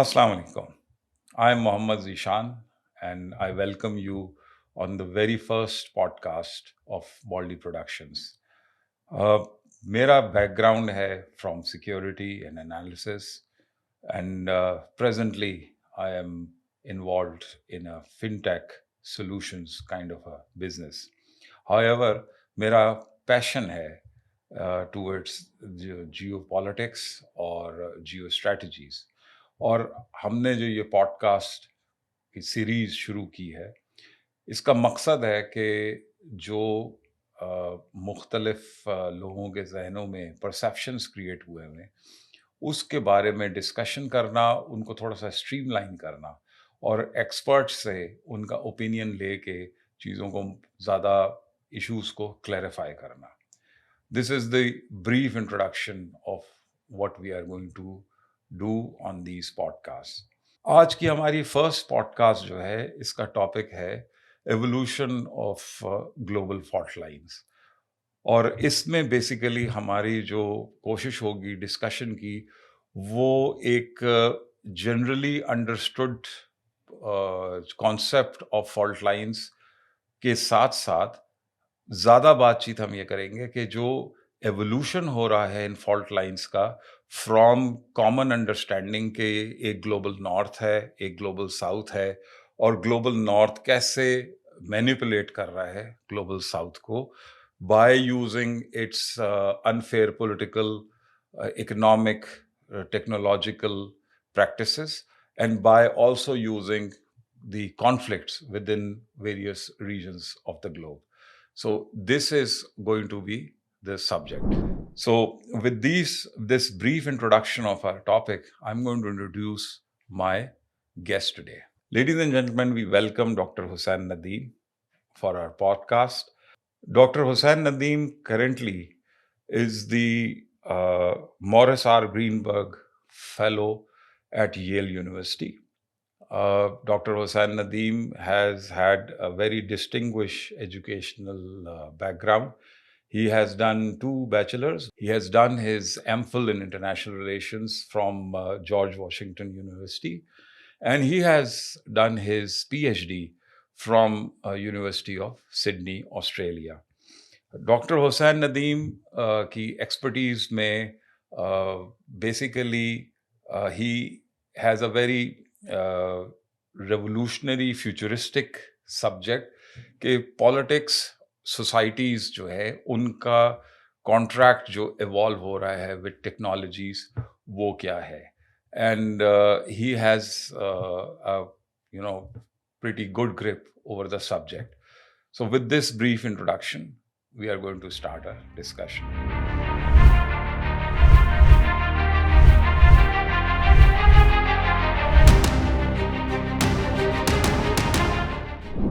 Assalamu alaikum. I'm Mohammad Zishan, and I welcome you on the very first podcast of Baldy Productions. Uh, मेरा background है from security and analysis, and presently I am involved in a fintech solutions kind of a business. However, मेरा passion है towards geopolitics और geostrategies. और हमने जो ये podcast की सीरीज शुरू की है, इसका मकसद है कि जो मुख्तलिफ लोगों के जहनों में परसेप्शंस क्रिएट हुए हैं, उसके बारे में डिस्कशन करना, उनको थोड़ा सा स्ट्रीमलाइन करना और एक्सपर्ट से उनका ओपिनियन लेके चीज़ों को ज़्यादा इश्यूज को क्लैरिफाई करना. This is the brief introduction of what we are going to do on these podcasts. आज की हमारी फर्स्ट पॉडकास्ट जो है इसका टॉपिक है evolution of global fault lines. और इसमें बेसिकली हमारी जो कोशिश होगी डिस्कशन की, वो एक generally understood concept of fault lines के साथ साथ ज़्यादा बातचीत हम ये करेंगे कि जो एवोल्यूशन हो रहा है इन फॉल्ट लाइंस का, फ्रॉम कॉमन अंडरस्टैंडिंग के एक ग्लोबल नॉर्थ है, एक ग्लोबल साउथ है, और ग्लोबल नॉर्थ कैसे मैनिपुलेट कर रहा है ग्लोबल साउथ को by using its unfair political, economic, technological practices, and by also using the conflicts within various regions of the globe. So this is going to be the subject. So with this brief introduction of our topic, I'm going to introduce my guest today. Ladies and gentlemen, we welcome Dr. Hussain Nadeem for our podcast. Dr. Hussain Nadeem currently is the Morris R. Greenberg Fellow at Yale University. Dr. Hussain Nadeem has had a very distinguished educational background. He has done 2 bachelors. He has done his MPhil in International Relations from George Washington University, and he has done his PhD from University of Sydney, Australia. Doctor Hussain Nadeem की expertise में basically he has a very revolutionary futuristic subject कि politics societies जो है उनका contract जो evolve हो रहा है विद टेक्नोलॉजीज, वो क्या है. And he has pretty good grip over the subject. So with this brief introduction, we are going to start our discussion.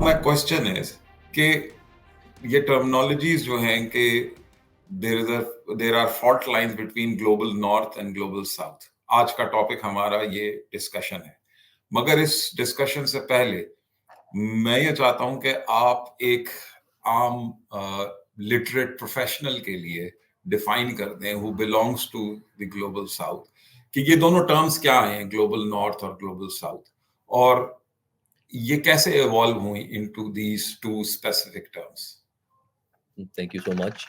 My question is कि ये terminologies जो हैं कि there are fault lines between global north and global south. आज का topic हमारा ये discussion है. मगर इस डिस्कशन से पहले मैं ये चाहता हूं कि आप एक आम लिटरेट प्रोफेशनल के लिए डिफाइन कर दें who belongs to the global south कि ये दोनों टर्म्स क्या हैं, ग्लोबल नॉर्थ और ग्लोबल साउथ, और ये कैसे इवॉल्व हुई into these two specific terms. Thank you so much.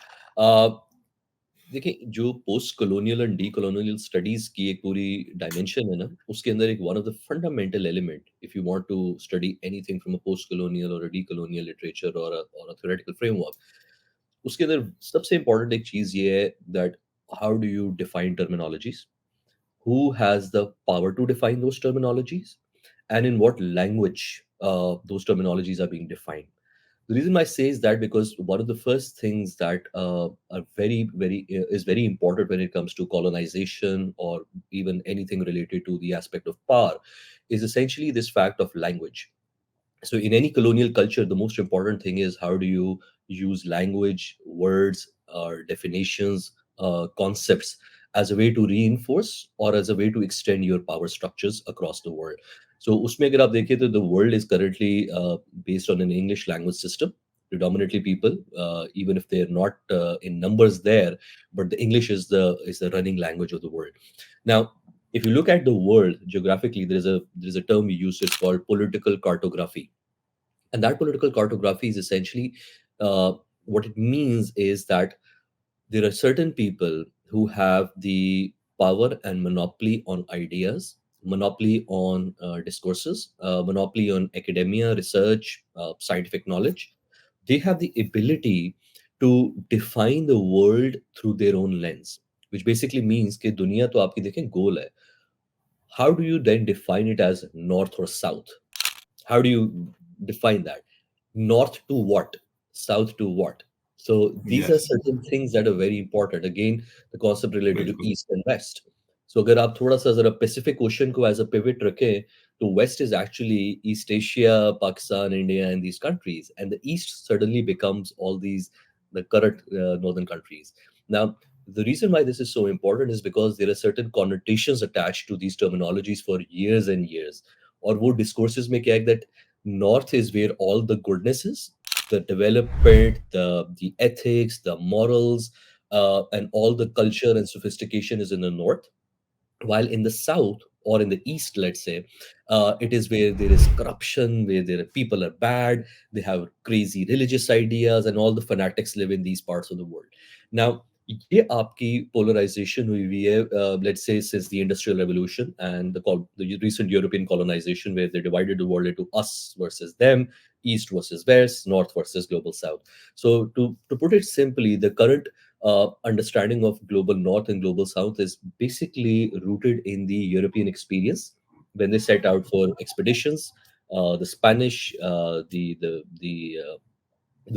देखिए, जो post colonial and decolonial studies की एक पूरी डायमेंशन है ना, उसके अंदर एक one of the fundamental element, if you want to study anything from a post colonial और अ डी कॉलोनियल लिटरेचर और अ थ्योरेटिकल फ्रेमवर्क, उसके अंदर सबसे इंपॉर्टेंट एक चीज ये है that how do you define terminologies, who has the power to define those terminologies, and in what language those terminologies are being defined. The reason I say is that because one of the first things that are is very important when it comes to colonization or even anything related to the aspect of power is essentially this fact of language. So in any colonial culture, the most important thing is how do you use language, words, definitions, concepts as a way to reinforce or as a way to extend your power structures across the world. So उसमें अगर आप देखें तो the world is currently based on an English language system. Predominantly people, even if they're not in numbers there, but the English is the running language of the world. Now, If you look at the world geographically, there is a term we use. It's called political cartography, and that political cartography is essentially, uh, what it means is that there are certain people who have the power and monopoly on ideas, monopoly on discourses, monopoly on academia, research, scientific knowledge. They have the ability to define the world through their own lens, which basically means कि दुनिया तो आपकी देखें गोल है. How do you then define it as north or south? How do you define that? North to what? South to what? So these are Yes, certain things that are very important. Again, the concept related to बिल्कुल। east and west. So अगर आप थोड़ा सा जरा Pacific Ocean को as a pivot रखें, तो west is actually East Asia, Pakistan, India, and these countries, and the east suddenly becomes all these the current northern countries. Now, the reason why this is so important is because there are certain connotations attached to these terminologies for years and years. और वो discourses में क्या है that north is where all the goodness is, the development, the ethics, the morals, and all the culture and sophistication is in the north, while in the south or in the east, let's say, it is where there is corruption, where there are people are bad, they have crazy religious ideas, and all the fanatics live in these parts of the world. Now, ये आपकी polarization हुई हुई है, let's say since the industrial revolution and the recent European colonization, where they divided the world into us versus them, east versus west, north versus global south. So to put it simply, the current understanding of global north and global south is basically rooted in the European experience when they set out for expeditions. The Spanish, the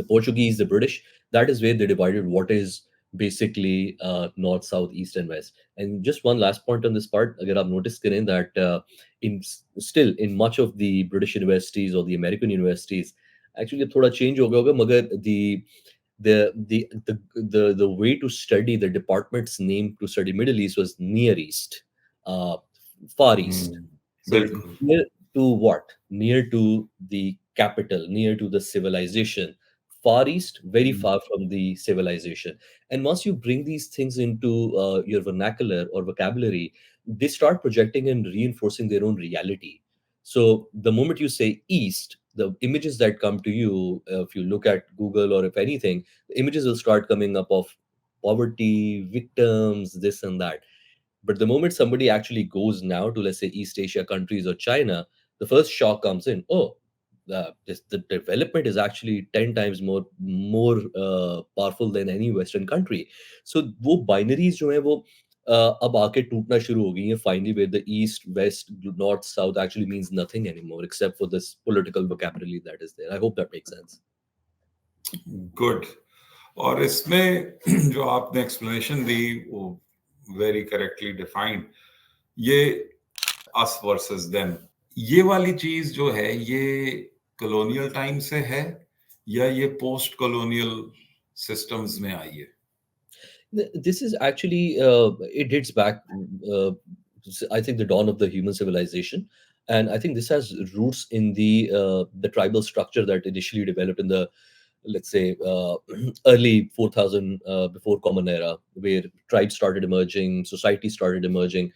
Portuguese, the British. That is where they divided what is basically north, south, east, and west. And just one last point on this part, अगर आप notice करें that still in much of the British universities or the American universities, actually थोड़ा change हो गया होगा, मगर the way to study the department's name to study Middle East was Near East, uh, Far East. Hmm, So बिल्कुल। near to what? Near to the capital, near to the civilization. Far East, very hmm, far from the civilization. And once you bring these things into your vernacular or vocabulary, they start projecting and reinforcing their own reality. So the moment you say East, the images that come to you, if you look at Google or if anything, the images will start coming up of poverty, victims, this and that. But the moment somebody actually goes now to, let's say, East Asia countries or China, the first shock comes in. Oh, the development is actually 10 times more powerful than any Western country. So वो binaries जो हैं वो अब आके टूटना शुरू हो गई हैं finally, where the East, West, North, South actually means nothing anymore except for this political vocabulary that is there. I hope that makes sense. Good. और इसमें जो आपने एक्सप्लेनेशन दी वो वेरी करेक्टली डिफाइंड। ये अस वर्सेस देम, ये वाली चीज जो है ये कॉलोनियल टाइम से है या ये पोस्ट कॉलोनियल सिस्टम्स में आई है? This is actually it dates back. Uh, I think the dawn of the human civilization, and I think this has roots in the tribal structure that initially developed in the, let's say, early 4000 before common era, where tribes started emerging, society started emerging.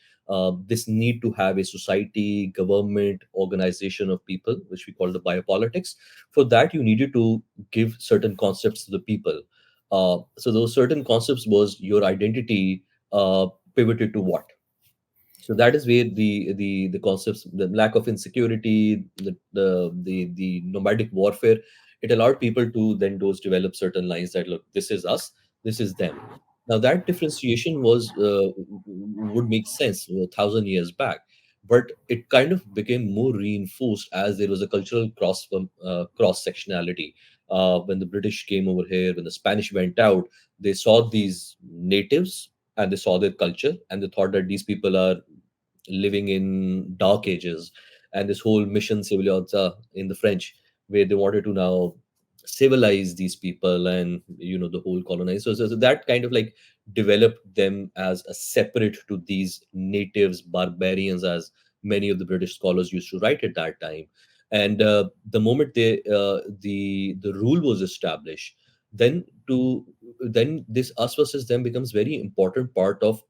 This need to have a society, government, organization of people, which we call the biopolitics. For that, you needed to give certain concepts to the people. So those certain concepts was your identity pivoted to what. So that is where the concepts, the lack of insecurity, the nomadic warfare, it allowed people to then those develop certain lines that look, this is us, this is them. Now that differentiation was would make sense 1,000 years back, but it kind of became more reinforced as there was a cultural cross sectionality. When the British came over here, when the Spanish went out, they saw these natives and they saw their culture and they thought that these people are living in dark ages, and this whole mission civilization in the French, where they wanted to now civilize these people and the whole colonize. So that kind of like developed them as a separate to these natives, barbarians, as many of the British scholars used to write at that time. And the moment the rule was established, then to then this us versus them becomes very important part of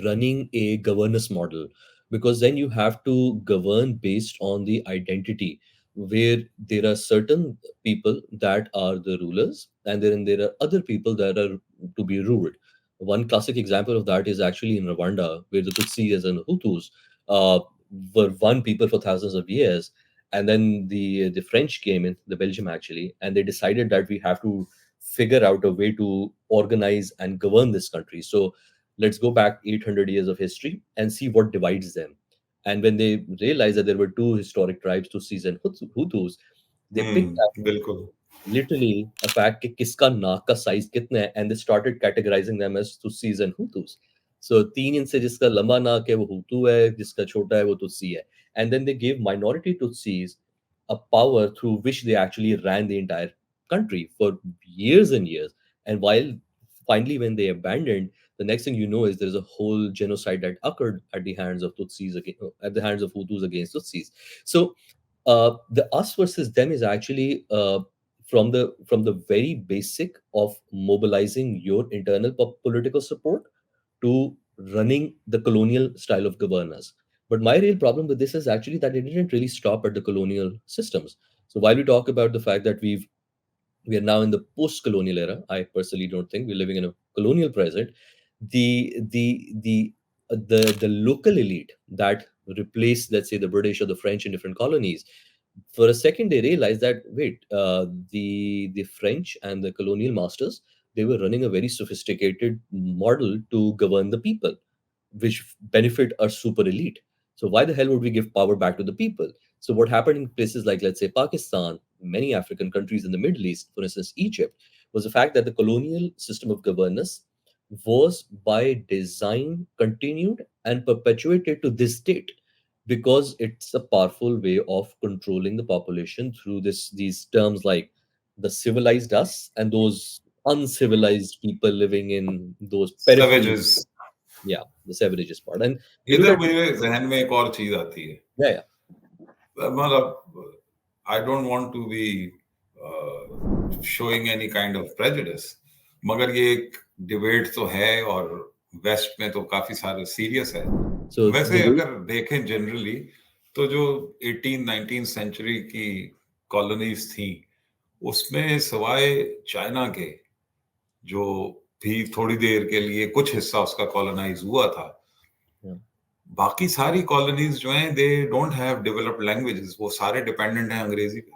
running a governance model, because then you have to govern based on the identity, where there are certain people that are the rulers, and then there are other people that are to be ruled. One classic example of that is actually in Rwanda, where the Tutsis and Hutus uh, were one people for thousands of years, and then the French came in, the Belgium actually, and they decided that we have to figure out a way to organize and govern this country. So let's go back 800 years of history and see what divides them. And when they realized that there were two historic tribes, Tutsis and Hutus, they picked बिल्कुल। literally a fact कि किसका नाक का size कितना है, and they started categorizing them as Tutsis and Hutus. So 3 inch से जिसका लंबा नाक है वो Hutu है, जिसका छोटा है वो Tutsi है. And then they gave minority Tutsis a power through which they actually ran the entire country for years and years. And while finally when they abandoned, the next thing you know is there's a whole genocide that occurred at the hands of at the hands of Hutus against Tutsis. So the us versus them is actually from the very basic of mobilizing your internal political support to running the colonial style of governance. But my real problem with this is actually that it didn't really stop at the colonial systems. So while we talk about the fact that we are now in the post-colonial era, I personally don't think we're living in a colonial present. The local elite that replaced, let's say, the British or the French in different colonies, for a second they realized that wait, the French and the colonial masters, they were running a very sophisticated model to govern the people, which benefit our super elite. So why the hell would we give power back to the people? So what happened in places like, let's say, Pakistan, many African countries in the Middle East, for instance Egypt, was the fact that the colonial system of governance was by design continued and perpetuated to this date, because it's a powerful way of controlling the population through these terms like the civilized us and those uncivilized people living in those periphery. Savages। Yeah, the savages part. And you look इधर at, मेरे ज़हन में एक और चीज़ आती है। yeah, yeah. मतलब I don't want to be showing any kind of prejudice, मगर ये एक डिबेट तो है और वेस्ट में तो काफी सारे सीरियस है। So the वैसे way, अगर देखें जनरली तो जो 18 19 सेंचुरी की कॉलोनीज थी उसमें सिवाय चाइना के जो भी थोड़ी देर के लिए कुछ हिस्सा उसका कॉलोनाइज हुआ था, yeah, बाकी सारी कॉलोनीज जो हैं they don't have developed languages, वो सारे डिपेंडेंट हैं अंग्रेजी पे।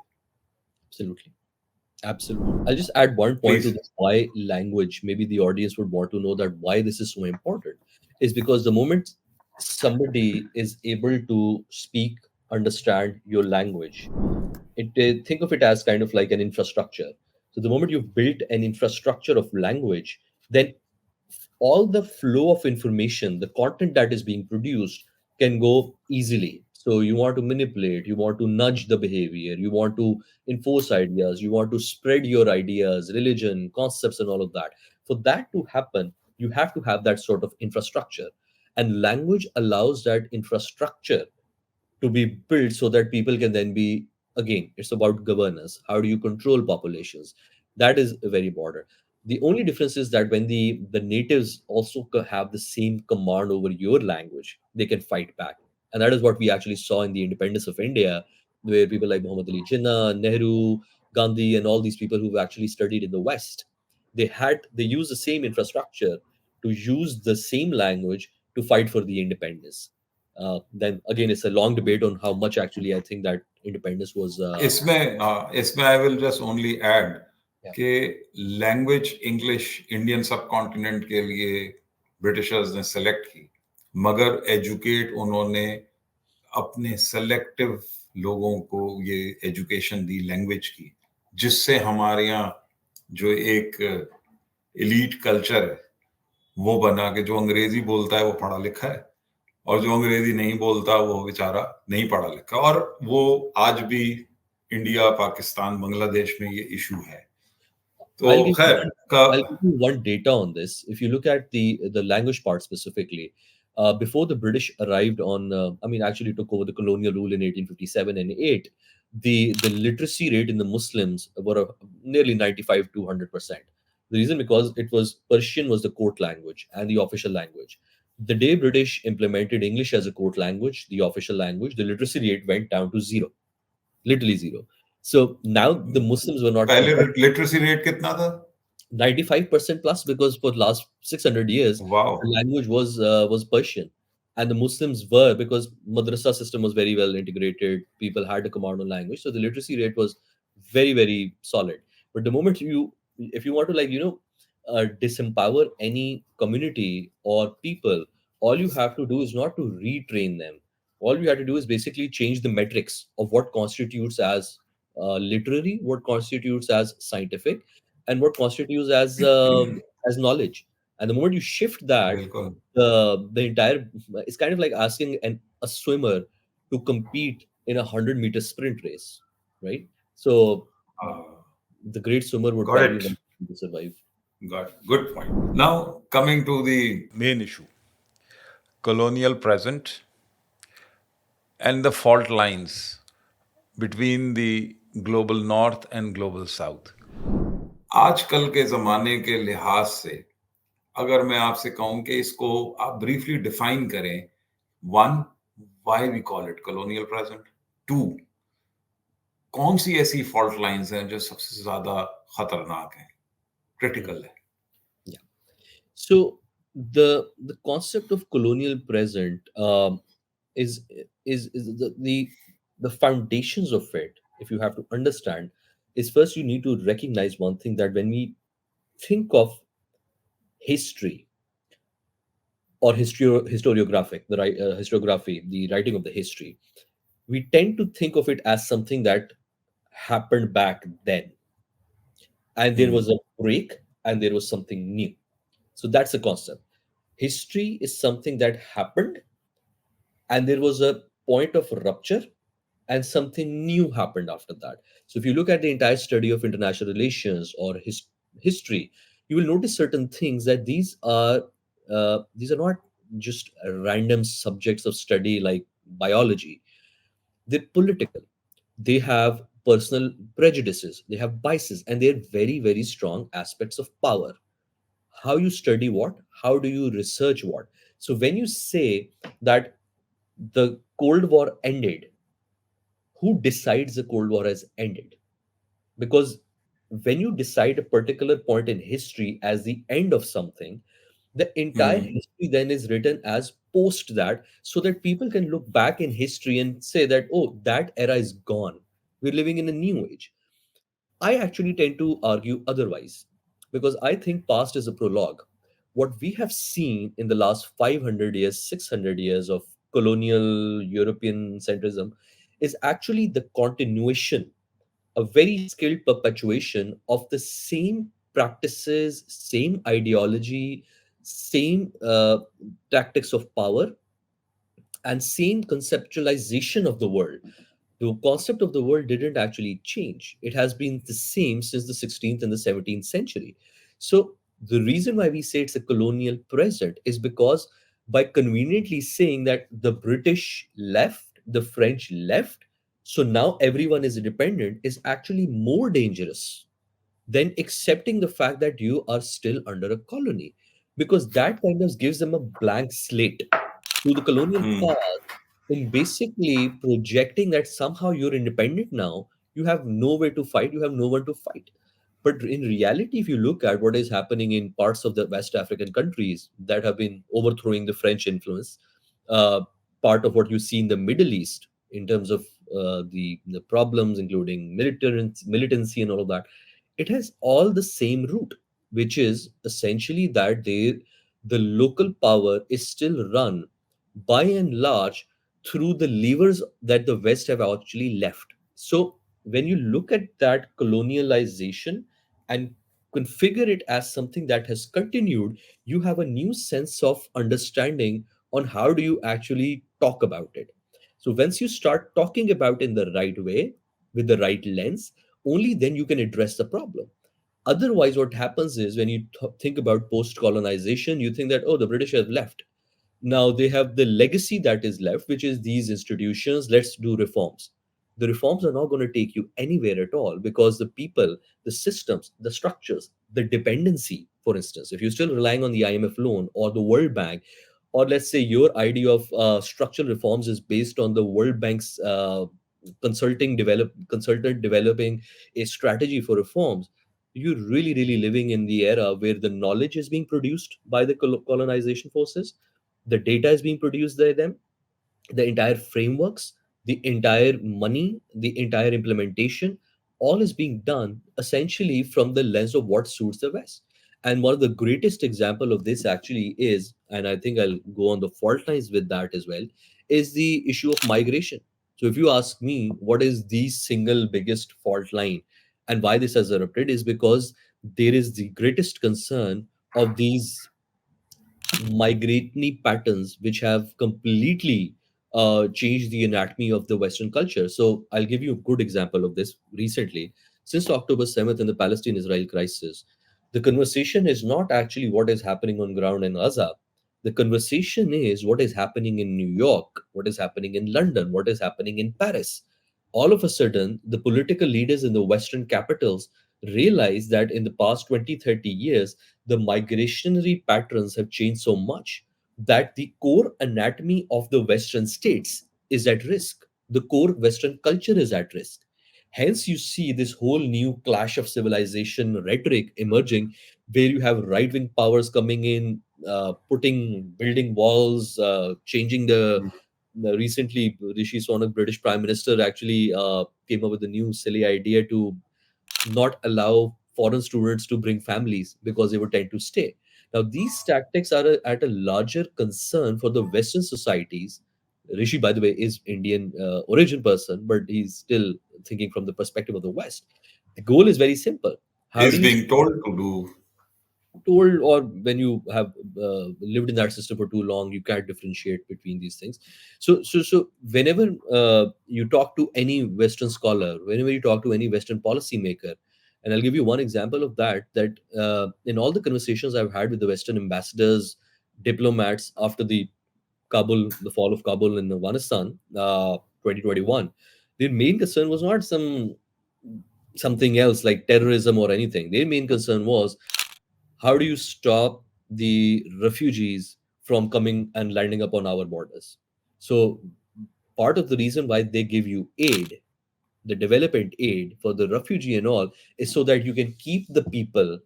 absolutely. Absolutely. I'll just add one point to please. this why language, maybe the audience would want to know that why this is so important, is because the moment somebody is able to speak, understand your language, think of it as kind of like an infrastructure. So the moment you've built an infrastructure of language, then all the flow of information, the content that is being produced can go easily. So you want to manipulate, you want to nudge the behavior, you want to enforce ideas, you want to spread your ideas, religion, concepts, and all of that. For that to happen, you have to have that sort of infrastructure. And language allows that infrastructure to be built so that people can then be, again, it's about governance. How do you control populations? That is very important. The only difference is that when the natives also have the same command over your language, they can fight back. And that is what we actually saw in the independence of India, where people like Muhammad Ali Jinnah, Nehru, Gandhi, and all these people who've actually studied in the West, they used the same infrastructure to use the same language to fight for the independence. Then again, it's a long debate on how much actually I think that independence was. इसमें I will just only add Yeah. कि language English Indian सब continent के लिए Britishers ने select की, मगर educate उन्होंने अपने सेलेक्टिव लोगों को ये एजुकेशन दी लैंग्वेज की, जिससे हमारे यहाँ जो एक एलीट कल्चर है वो बना के जो अंग्रेजी बोलता है वो पढ़ा लिखा है और जो अंग्रेजी नहीं बोलता वो बेचारा नहीं पढ़ा लिखा, और वो आज भी इंडिया पाकिस्तान बांग्लादेश में ये इशू है। तो I'll give you खैर one, का I'll give you one data on this. If you look at the language part specifically, before the British arrived on, I mean, actually took over the colonial rule in 1857 and 8, the literacy rate in the Muslims were nearly 95 to 100%. The reason because it was Persian was the court language and the official language. The day British implemented English as a court language, the official language, the literacy rate went down to zero, literally zero. So now the Muslims were not पहले compelled literacy rate कितना था? 95% plus, because for the last 600 years wow! the language was Persian, and the Muslims were, because madrasa system was very well integrated, people had a command on language, so the literacy rate was very very solid. But the moment you, if you want to, like, disempower any community or people, all you have to do is not to retrain them. All you have to do is basically change the metrics of what constitutes as literary, what constitutes as scientific, and what constitutes as knowledge. And the moment you shift that, बिल्कुल। the entire, it's kind of like asking a swimmer to compete in a 100-meter sprint race, right? So the great swimmer would Got probably it. want to survive. Got it. Good point. Now, coming to the main issue, colonial present and the fault lines between the global north and global south. आजकल के ज़माने के लिहाज से अगर मैं आपसे कहूँ कि इसको आप ब्रीफली डिफाइन करें, 1, why we call it colonial present, 2, कौन सी ऐसी फॉल्ट लाइन्स हैं जो सबसे ज़्यादा खतरनाक हैं, Mm. क्रिटिकल है? Yeah. So the concept of colonial present is is the foundations of it. If you have to understand, is first you need to recognize one thing, that when we think of history or historiographic, historiography, the writing of the history, we tend to think of it as something that happened back then, and there was a break, and there was something new. So that's the concept. History is something that happened, and there was a point of rupture, and something new happened after that. So if you look at the entire study of international relations or history, you will notice certain things, that these are not just random subjects of study like biology. They're political, they have personal prejudices, they have biases, and they're very very strong aspects of power. How you study what, how do you research what. So when you say that the Cold War ended, who decides the Cold War has ended? Because when you decide a particular point in history as the end of something, the entire Hmm. history then is written as post that, so that people can look back in history and say that, oh, that era is gone, we're living in a new age. I actually tend to argue otherwise, because I think past is a prologue. What we have seen in the last 500 years, 600 years of colonial European centrism is actually the continuation, a very skilled perpetuation of the same practices, same ideology, same tactics of power, and same conceptualization of the world. The concept of the world didn't actually change. It has been the same since the 16th and the 17th century. So, the reason why we say it's a colonial present is because by conveniently saying that the British left, the French left, so now everyone is independent, is actually more dangerous than accepting the fact that you are still under a colony, because that kind of gives them a blank slate to the colonial past, in basically projecting that somehow you're independent now, you have nowhere to fight, you have no one to fight. But in reality, if you look at what is happening in parts of the West African countries that have been overthrowing the French influence, uh, part of what you see in the Middle East in terms of the problems, including militancy and all of that, it has all the same root, which is essentially that the local power is still run by and large through the levers that the West have actually left. So when you look at that colonialization and configure it as something that has continued, you have a new sense of understanding on how do you actually talk about it. So once you start talking about in the right way, with the right lens, only then you can address the problem. Otherwise, what happens is when you think about post colonization, you think that, oh, the British have left. Now they have the legacy that is left, which is these institutions. Let's do reforms. The reforms are not going to take you anywhere at all, because the people, the systems, the structures, the dependency, for instance, if you're still relying on the IMF loan or the World Bank, or let's say your idea of structural reforms is based on the World Bank's consultant developing a strategy for reforms, you're really living in the era where the knowledge is being produced by the colonization forces, the data is being produced by them, the entire frameworks, the entire money, the entire implementation, all is being done essentially from the lens of what suits the West. And one of the greatest example of this actually is, and I think I'll go on the fault lines with that as well, is the issue of migration. So if you ask me what is the single biggest fault line and why this has erupted, is because there is the greatest concern of these migratory patterns which have completely changed the anatomy of the Western culture. So I'll give you a good example of this recently. Since October 7th and the Palestine Israel crisis, the conversation is not actually what is happening on ground in Gaza. The conversation is what is happening in New York, what is happening in London, what is happening in Paris. All of a sudden, the political leaders in the Western capitals realize that in the past 20, 30 years, the migrationary patterns have changed so much that the core anatomy of the Western states is at risk. The core Western culture is at risk. Hence, you see this whole new clash of civilization rhetoric emerging, where you have right wing powers coming in, building walls, changing recently, Rishi Sunak, British Prime Minister, actually came up with a new silly idea to not allow foreign students to bring families because they would tend to stay. Now, these tactics are at a larger concern for the Western societies. Rishi, by the way, is Indian origin person, but he's still thinking from the perspective of the West. The goal is very simple. How do Is you being told to do. told, or when you have lived in that system for too long, you can't differentiate between these things. So whenever you talk to any Western scholar, whenever you talk to any Western policymaker, and I'll give you one example of that in all the conversations I've had with the Western ambassadors, diplomats after the fall of Kabul in Afghanistan, 2021, their main concern was not something else like terrorism or anything. Their main concern was, how do you stop the refugees from coming and landing up on our borders? So part of the reason why they give you aid, the development aid for the refugee and all, is so that you can keep the people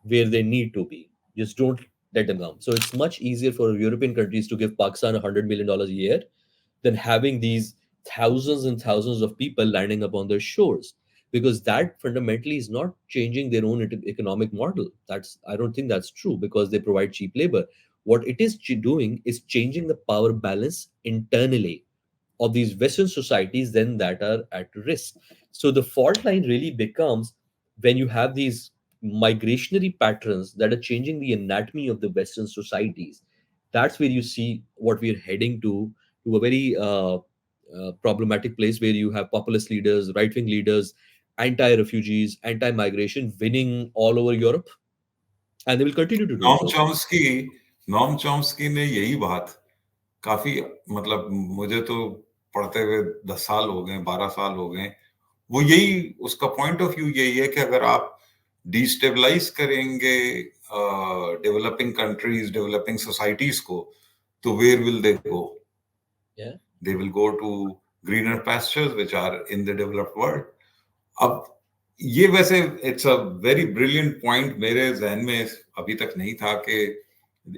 where they need to be. Just don't let them come. So it's much easier for European countries to give Pakistan $100 million a year than having these thousands and thousands of people landing up on their shores, because that fundamentally is not changing their own economic model. That's, I don't think that's true, because they provide cheap labor. What it is doing is changing the power balance internally of these Western societies then that are at risk. So the fault line really becomes when you have these migrationary patterns that are changing the anatomy of the Western societies. That's where you see what we're heading to a very problematic place, where you have populist leaders, right wing leaders, anti refugees, anti migration winning all over Europe, and they will continue to do Noam so. Chomsky Noam Chomsky ने यही बात काफी, मतलब मुझे तो पढ़ते हुए 10 साल हो गए, 12 साल हो गए। वो यही, उसका पॉइंट ऑफ व्यू यही है कि अगर आप डिस्टेबलाइज करेंगे डेवलपिंग कंट्रीज, डेवलपिंग सोसाइटीज को, तो where will they go? Yeah. They will go to greener pastures which are in the developed world. अब ये वैसे it's a very brilliant point, मेरे जहन में अभी तक नहीं था कि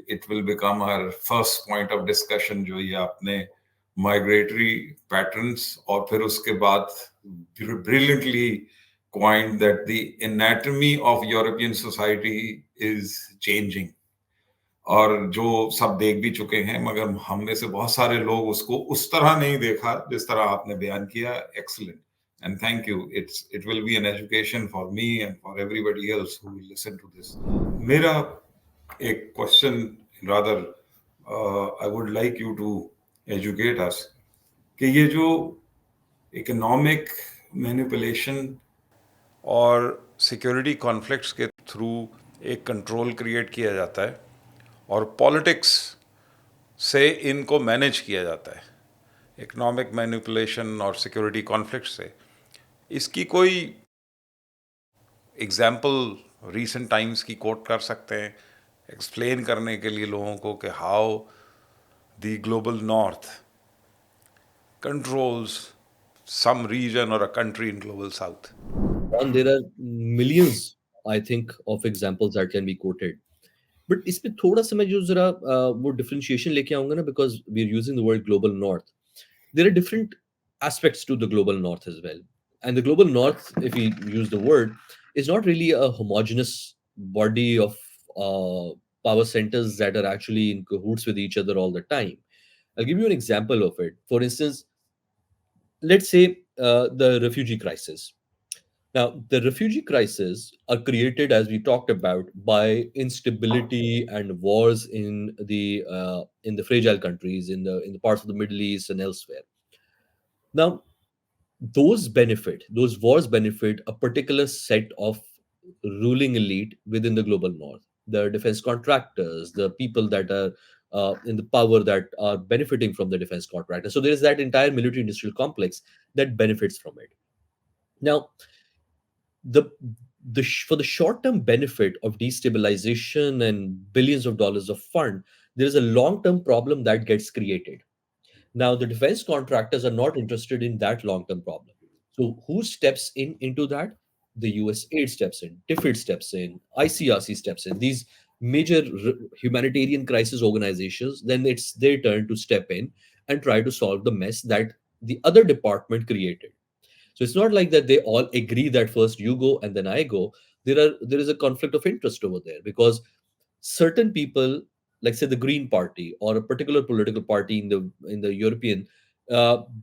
it will become our first point of discussion, जो ये आपने माइग्रेटरी पैटर्न्स, और फिर उसके बाद brilliantly coined that the anatomy of European society is changing, और जो सब देख भी चुके हैं, मगर हम में से बहुत सारे लोग उसको उस तरह नहीं देखा जिस तरह आपने बयान किया। Excellent, and thank you. It will be an education for me and for everybody else who will listen to this. मेरा एक question, rather I would like you to educate us कि ये जो इकोनॉमिक मैनिपुलेशन और security conflicts के through एक control create किया जाता है और पॉलिटिक्स से इनको मैनेज किया जाता है, इकोनॉमिक मैनिपुलेशन और सिक्योरिटी कॉन्फ्लिक्ट से, इसकी कोई एग्जाम्पल रीसेंट टाइम्स की कोट कर सकते हैं एक्सप्लेन करने के लिए लोगों को कि how the global north controls some region or a country in global south. And there are millions, I think, of examples that can be quoted. But इस पे थोड़ा सा मैं जो जरा वो डिफरेंशिएशन लेके आऊंगा ना, because we are using the word global north. There are different aspects to the global north as well. And the global north, if we use the word, is not really a homogeneous body of power centers that are actually in cahoots with each other all the time. I'll give you an example of it. For instance, let's say the refugee crisis. Now, the refugee crisis are created, as we talked about, by instability and wars in the fragile countries, in the parts of the Middle East and elsewhere. Now, those wars benefit a particular set of ruling elite within the global north, the defense contractors, the people that are in the power that are benefiting from the defense contractors. So there is that entire military industrial complex that benefits from it. Now, the for the short term benefit of destabilization and billions of dollars of fund, there is a long term problem that gets created. Now, the defense contractors are not interested in that long-term problem. So, who steps in into that? The USAID steps in, TIFID steps in, ICRC steps in. These major humanitarian crisis organizations, then it's their turn to step in and try to solve the mess that the other department created. So it's not like that they all agree that first you go and then I go. There is a conflict of interest over there, because certain people, like say the Green Party or a particular political party in the European,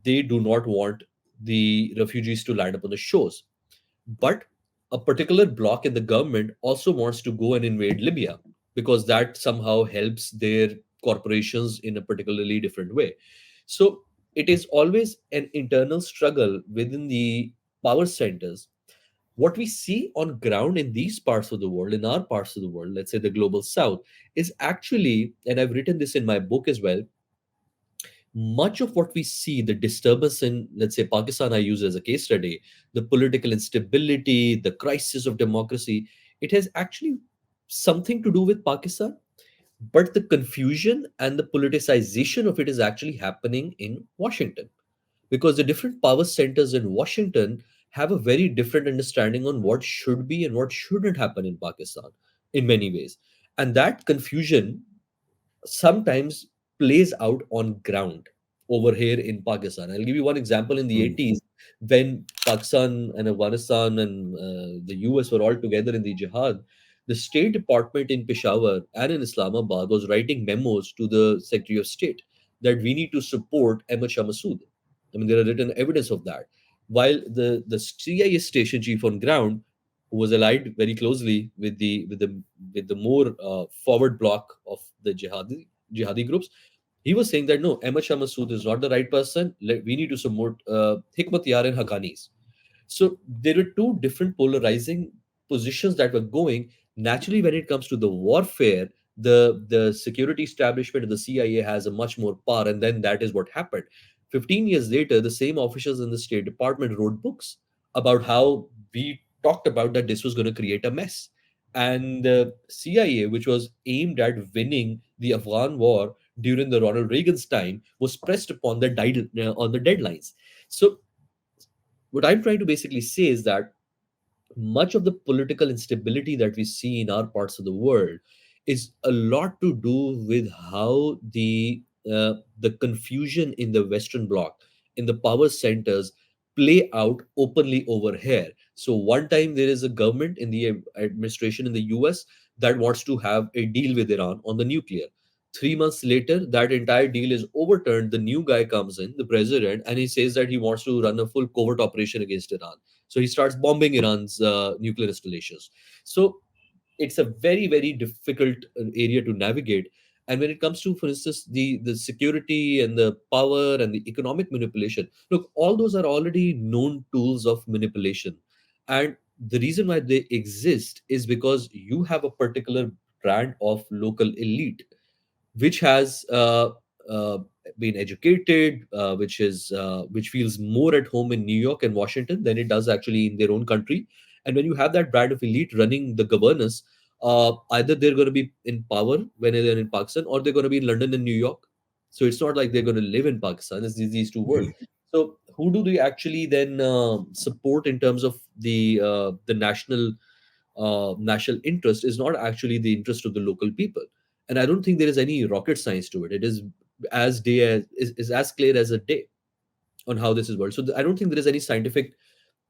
they do not want the refugees to land up on the shores. But a particular bloc in the government also wants to go and invade Libya, because that somehow helps their corporations in a particularly different way. So it is always an internal struggle within the power centers. What we see on ground in these parts of the world, in our parts of the world, let's say the global south, is actually, and I've written this in my book as well, much of what we see, the disturbance in, let's say, Pakistan, I use as a case study, the political instability, the crisis of democracy, it has actually something to do with Pakistan, but the confusion and the politicization of it is actually happening in Washington, because the different power centers in Washington have a very different understanding on what should be and what shouldn't happen in Pakistan in many ways. And that confusion sometimes plays out on ground over here in Pakistan. I'll give you one example. In the Hmm. 80s, when Pakistan and Afghanistan and the US were all together in the jihad, the State Department in Peshawar and in Islamabad was writing memos to the Secretary of State that we need to support Ahmad Shah Massoud. I mean, there are written evidence of that. While the CIA station chief on ground, who was allied very closely with the more forward bloc of the jihadi groups, he was saying that no, Ahmad Shah Massoud is not the right person. We need to support Hikmat Yar and Haqqanis. So there were two different polarizing positions that were going. Naturally, when it comes to the warfare, the security establishment of the CIA has a much more power, and then that is what happened. 15 years later, the same officials in the State Department wrote books about how we talked about that this was going to create a mess. And the CIA, which was aimed at winning the Afghan war during the Ronald Reagan's time, was pressed upon on the deadlines. So what I'm trying to basically say is that much of the political instability that we see in our parts of the world is a lot to do with how the confusion in the Western Bloc, in the power centers, play out openly over here. So one time there is a government in the administration in the US that wants to have a deal with Iran on the nuclear. 3 months later, that entire deal is overturned. The new guy comes in, the president, and he says that he wants to run a full covert operation against Iran. So he starts bombing Iran's nuclear installations. So it's a very, very difficult area to navigate. And when it comes to, for instance, the security and the power and the economic manipulation, look, all those are already known tools of manipulation. And the reason why they exist is because you have a particular brand of local elite which has been educated, which feels more at home in New York and Washington than it does actually in their own country. And when you have that brand of elite running the governance, either they're going to be in power when they're in Pakistan, or they're going to be in London and New York. So it's not like they're going to live in Pakistan. It's these two worlds. So who do they actually then support in terms of the national interest is not actually the interest of the local people. And I don't think there is any rocket science to it. It is is as clear as a day on how this is worked. So I don't think there is any scientific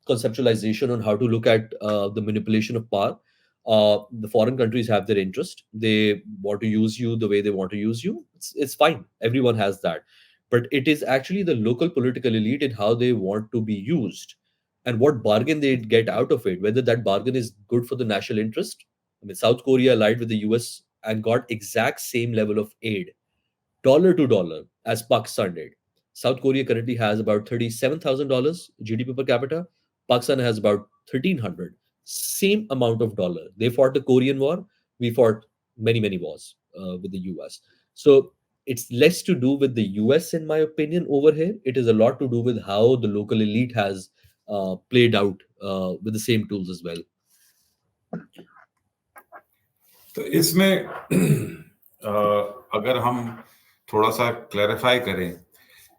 conceptualization on how to look at the manipulation of power. The foreign countries have their interest. They want to use you the way they want to use you. It's fine. Everyone has that. But it is actually the local political elite in how they want to be used and what bargain they get out of it, whether that bargain is good for the national interest. I mean, South Korea allied with the US and got exact same level of aid dollar to dollar as Pakistan did. South Korea currently has about $37,000 GDP per capita. Pakistan has about 1,300. Same amount of dollar. They fought the Korean War. We fought many wars with the US. So it's less to do with the US, in my opinion, over here. It is a lot to do with how the local elite has played out with the same tools as well. तो इसमें अगर हम थोड़ा सा clarify करें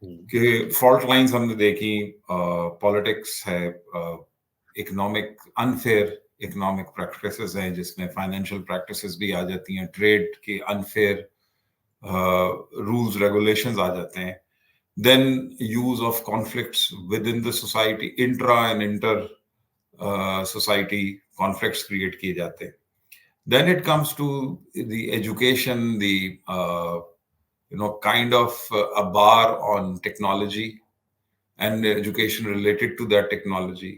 Hmm. कि fault lines हमने देखी, पॉलिटिक्स है, इकोनॉमिक अनफेयर इकोनॉमिक प्रैक्टिसेस हैं जिसमें फाइनेंशियल प्रैक्टिसेस भी आ जाती हैं, ट्रेड के अनफेयर रूल्स रेगुलेशंस आ जाते हैं, then use of conflicts within the society, intra and inter society conflicts create किए जाते हैं. Then it comes to the education, the kind of a bar on technology and education related to that technology.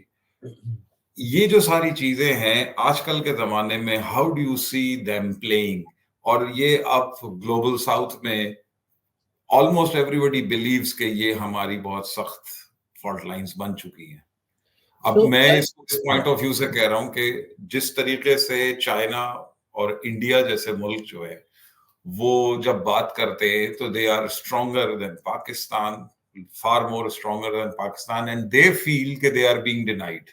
ये जो सारी चीजें हैं आजकल के जमाने में, how do you see them playing? और ये अब ग्लोबल साउथ में ऑलमोस्ट एवरीबॉडी बिलीव्स कि ये हमारी बहुत सख्त फॉल्ट लाइंस बन चुकी हैं. अब So मैं I, इसको इस पॉइंट ऑफ व्यू से कह रहा हूं कि जिस तरीके से चाइना और इंडिया जैसे मुल्क जो है वो जब बात करते हैं तो they are stronger than Pakistan, far more stronger than Pakistan, and they feel कि they are being denied.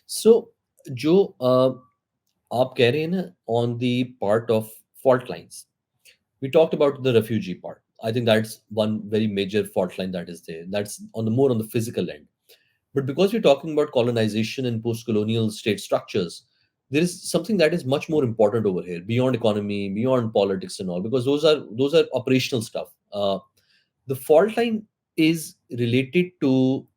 so जो आप कह रहे हैं ना on the part of fault lines. We talked about the refugee part. I think that's one very major fault line that is there. That's on the more on the physical end. But because we're talking about colonization and post-colonial state structures, there is something that is much more important over here, beyond economy, beyond politics and all, because those are operational stuff. The fault line is related to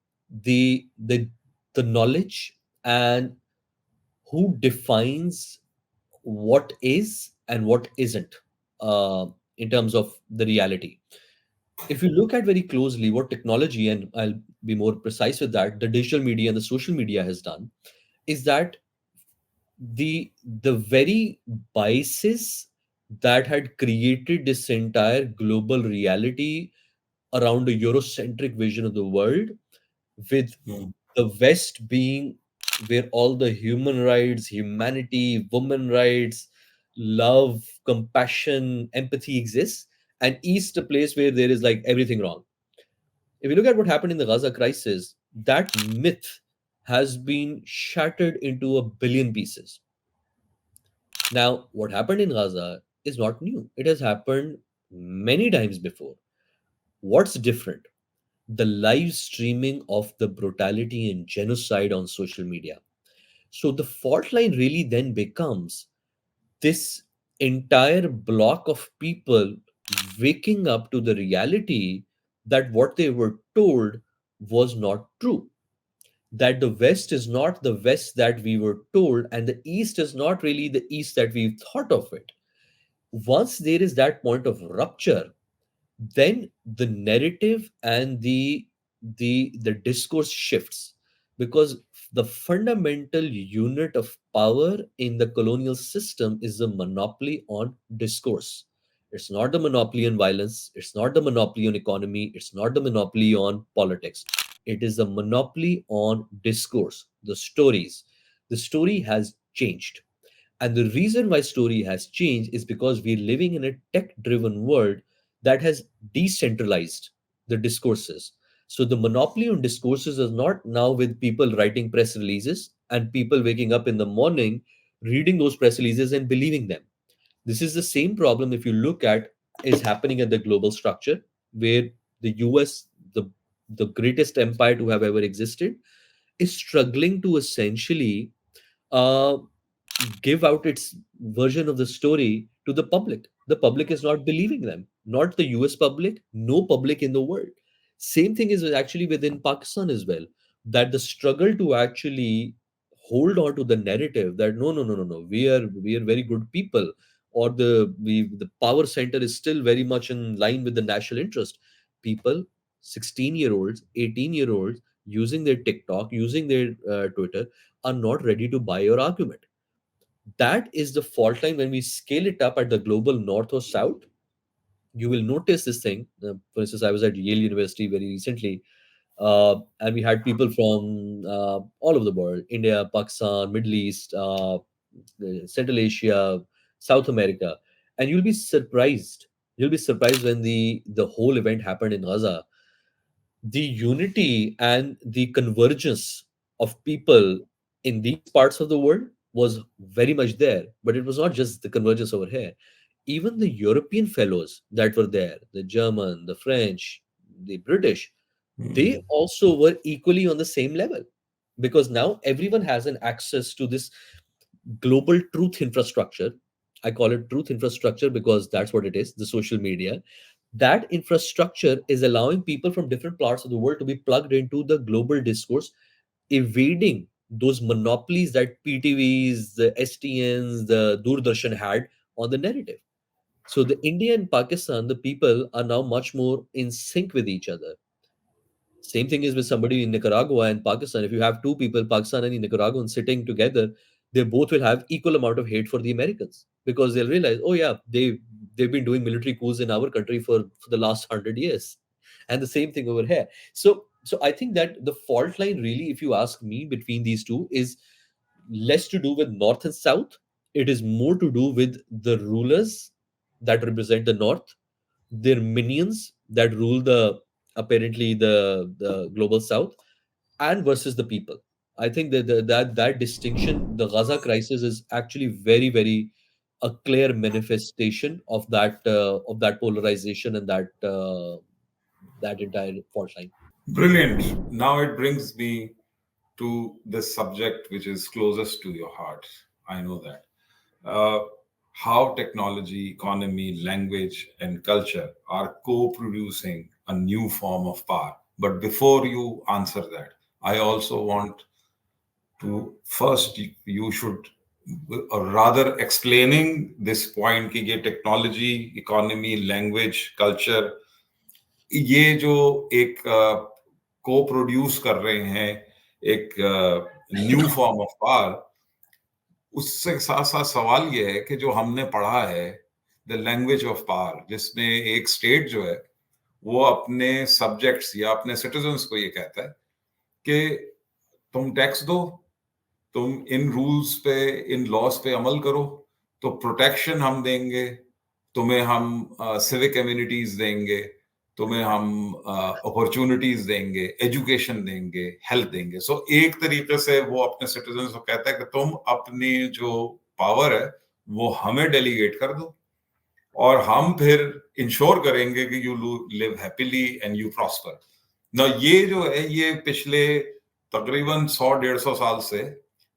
the the knowledge and who defines what is and what isn't in terms of the reality. If you look at very closely what technology, and I'll be more precise with that, the digital media and the social media has done, is that the very biases that had created this entire global reality around a Eurocentric vision of the world, with the West being where all the human rights, humanity, women rights, love, compassion, empathy exists, and East a place where there is like everything wrong. If you look at what happened in the Gaza crisis, that myth has been shattered into a billion pieces. Now, what happened in Gaza is not new. It has happened many times before. What's different? The live streaming of the brutality and genocide on social media. So the fault line really then becomes this entire block of people waking up to the reality that what they were told was not true. That the West is not the West that we were told, and the East is not really the East that we thought of it. Once there is that point of rupture, then the narrative and the discourse shifts, because the fundamental unit of power in the colonial system is the monopoly on discourse. It's not the monopoly on violence, it's not the monopoly on economy, it's not the monopoly on politics. It is the monopoly on discourse, the stories. The story has changed, and the reason why story has changed is because we're living in a tech driven world that has decentralized the discourses. So the monopoly on discourses is not now with people writing press releases and people waking up in the morning, reading those press releases and believing them. This is the same problem if you look at is happening at the global structure, where the US, the greatest empire to have ever existed, is struggling to essentially uh, give out its version of the story to the public. The public is not believing them, not the US public, no public in the world. Same thing is actually within Pakistan as well, that the struggle to actually hold on to the narrative that no, no, no, no, no, we are very good people, or the power center is still very much in line with the national interest. People, 16-year-olds, 18-year-olds, using their TikTok, using their Twitter, are not ready to buy your argument. That is the fault line. When we scale it up at the global north or south, you will notice this thing. For instance, I was at Yale University very recently, and we had people from all over the world: India, Pakistan, Middle East, Central Asia, South America. And you'll be surprised. You'll be surprised when the whole event happened in Gaza. The unity and the convergence of people in these parts of the world was very much there. But it was not just the convergence over here. Even the European fellows that were there, the German, the French, the British, they Hmm. also were equally on the same level, because now everyone has an access to this global truth infrastructure. I call it truth infrastructure because that's what it is, the social media. That infrastructure is allowing people from different parts of the world to be plugged into the global discourse, evading those monopolies that PTVs, the STNs, the Doordarshan had on the narrative. So the India and Pakistan, the people are now much more in sync with each other. Same thing is with somebody in Nicaragua and Pakistan. If you have two people, Pakistan and Nicaraguan, sitting together, they both will have equal amount of hate for the Americans, because they'll realize, oh yeah, they've been doing military coups in our country for the last 100 years, and the same thing over here. So I think that the fault line, really, if you ask me, between these two is less to do with north and south. It is more to do with the rulers that represent the north, their minions that rule the apparently the global south, and versus the people. I think that distinction, the Gaza crisis, is actually very, very a clear manifestation of that polarization and that entire fault line. Brilliant. Now it brings me to the subject which is closest to your heart. I know that. Uh, how technology, economy, language, and culture are co producing a new form of power. But before you answer that, I also want to first, you should, or rather explaining this point कि ये technology, economy, language, culture, ये जो एक को produce कर रहे हैं एक न्यू फॉर्म ऑफ पावर, उससे साथ साथ सवाल ये है कि जो हमने पढ़ा है द लैंग्वेज ऑफ पावर, जिसमें एक स्टेट जो है वो अपने सब्जेक्ट्स या अपने सिटीजन्स को ये कहता है कि तुम टैक्स दो, तुम इन रूल्स पे, इन लॉस पे अमल करो, तो प्रोटेक्शन हम देंगे, तुम्हें हम सिविक कम्युनिटीज देंगे, तुम्हें हम अपॉर्चुनिटीज देंगे, एजुकेशन देंगे, हेल्थ देंगे. सो एक तरीके से वो अपने सिटीजन्स को कहता है कि तुम अपनी जो पावर है वो हमें डेलीगेट कर दो, और हम फिर इंश्योर करेंगे कि you live happily and you prosper. ना ये जो है ये पिछले तकरीबन 100-150 साल से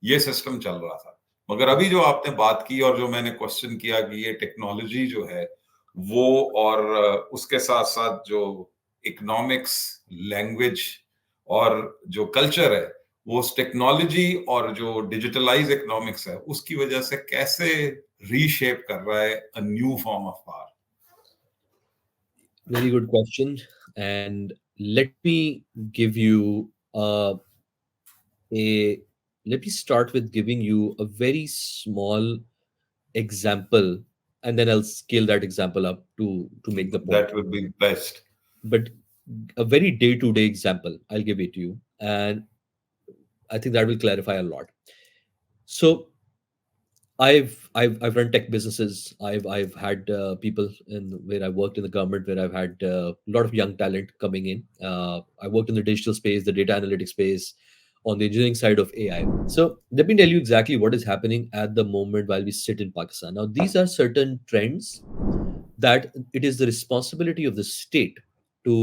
ये सिस्टम चल रहा था. मगर अभी जो आपने बात की और जो मैंने क्वेश्चन किया कि ये टेक्नोलॉजी जो है वो, और उसके साथ साथ जो इकोनॉमिक्स, लैंग्वेज और जो कल्चर है, वो उस टेक्नोलॉजी और जो डिजिटलाइज इकोनॉमिक्स है उसकी वजह से कैसे रीशेप कर रहा है a new form of power. Very good question. And let me give you a let me start with giving you a very small example, and then I'll scale that example up to make the point. That would be best. But a very day-to-day example, I'll give it to you, and I think that will clarify a lot. So I've run tech businesses. I've had people in where I worked in the government, where I've had a lot of young talent coming in. I worked in the digital space, the data analytics space, on the engineering side of AI. So let me tell you exactly what is happening at the moment while we sit in Pakistan. Now, these are certain trends that it is the responsibility of the state to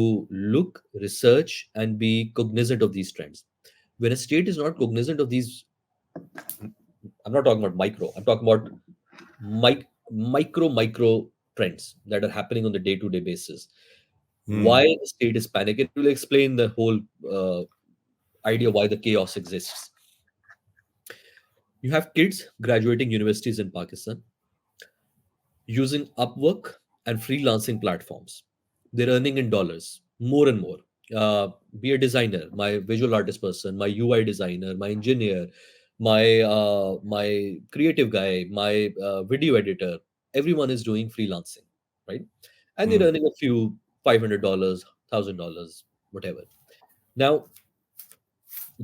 look, research, and be cognizant of these trends. When a state is not cognizant of these, I'm not talking about micro, I'm talking about micro trends that are happening on the day-to-day basis. Why Hmm. the state is panicking? It will explain the whole uh, idea why the chaos exists. You have kids graduating universities in Pakistan using Upwork and freelancing platforms. They're earning in dollars more and more. Be a designer, my visual artist person, my UI designer, my engineer, my creative guy, my video editor. Everyone is doing freelancing, right? And they're Hmm. earning a few $500, $1,000, whatever. Now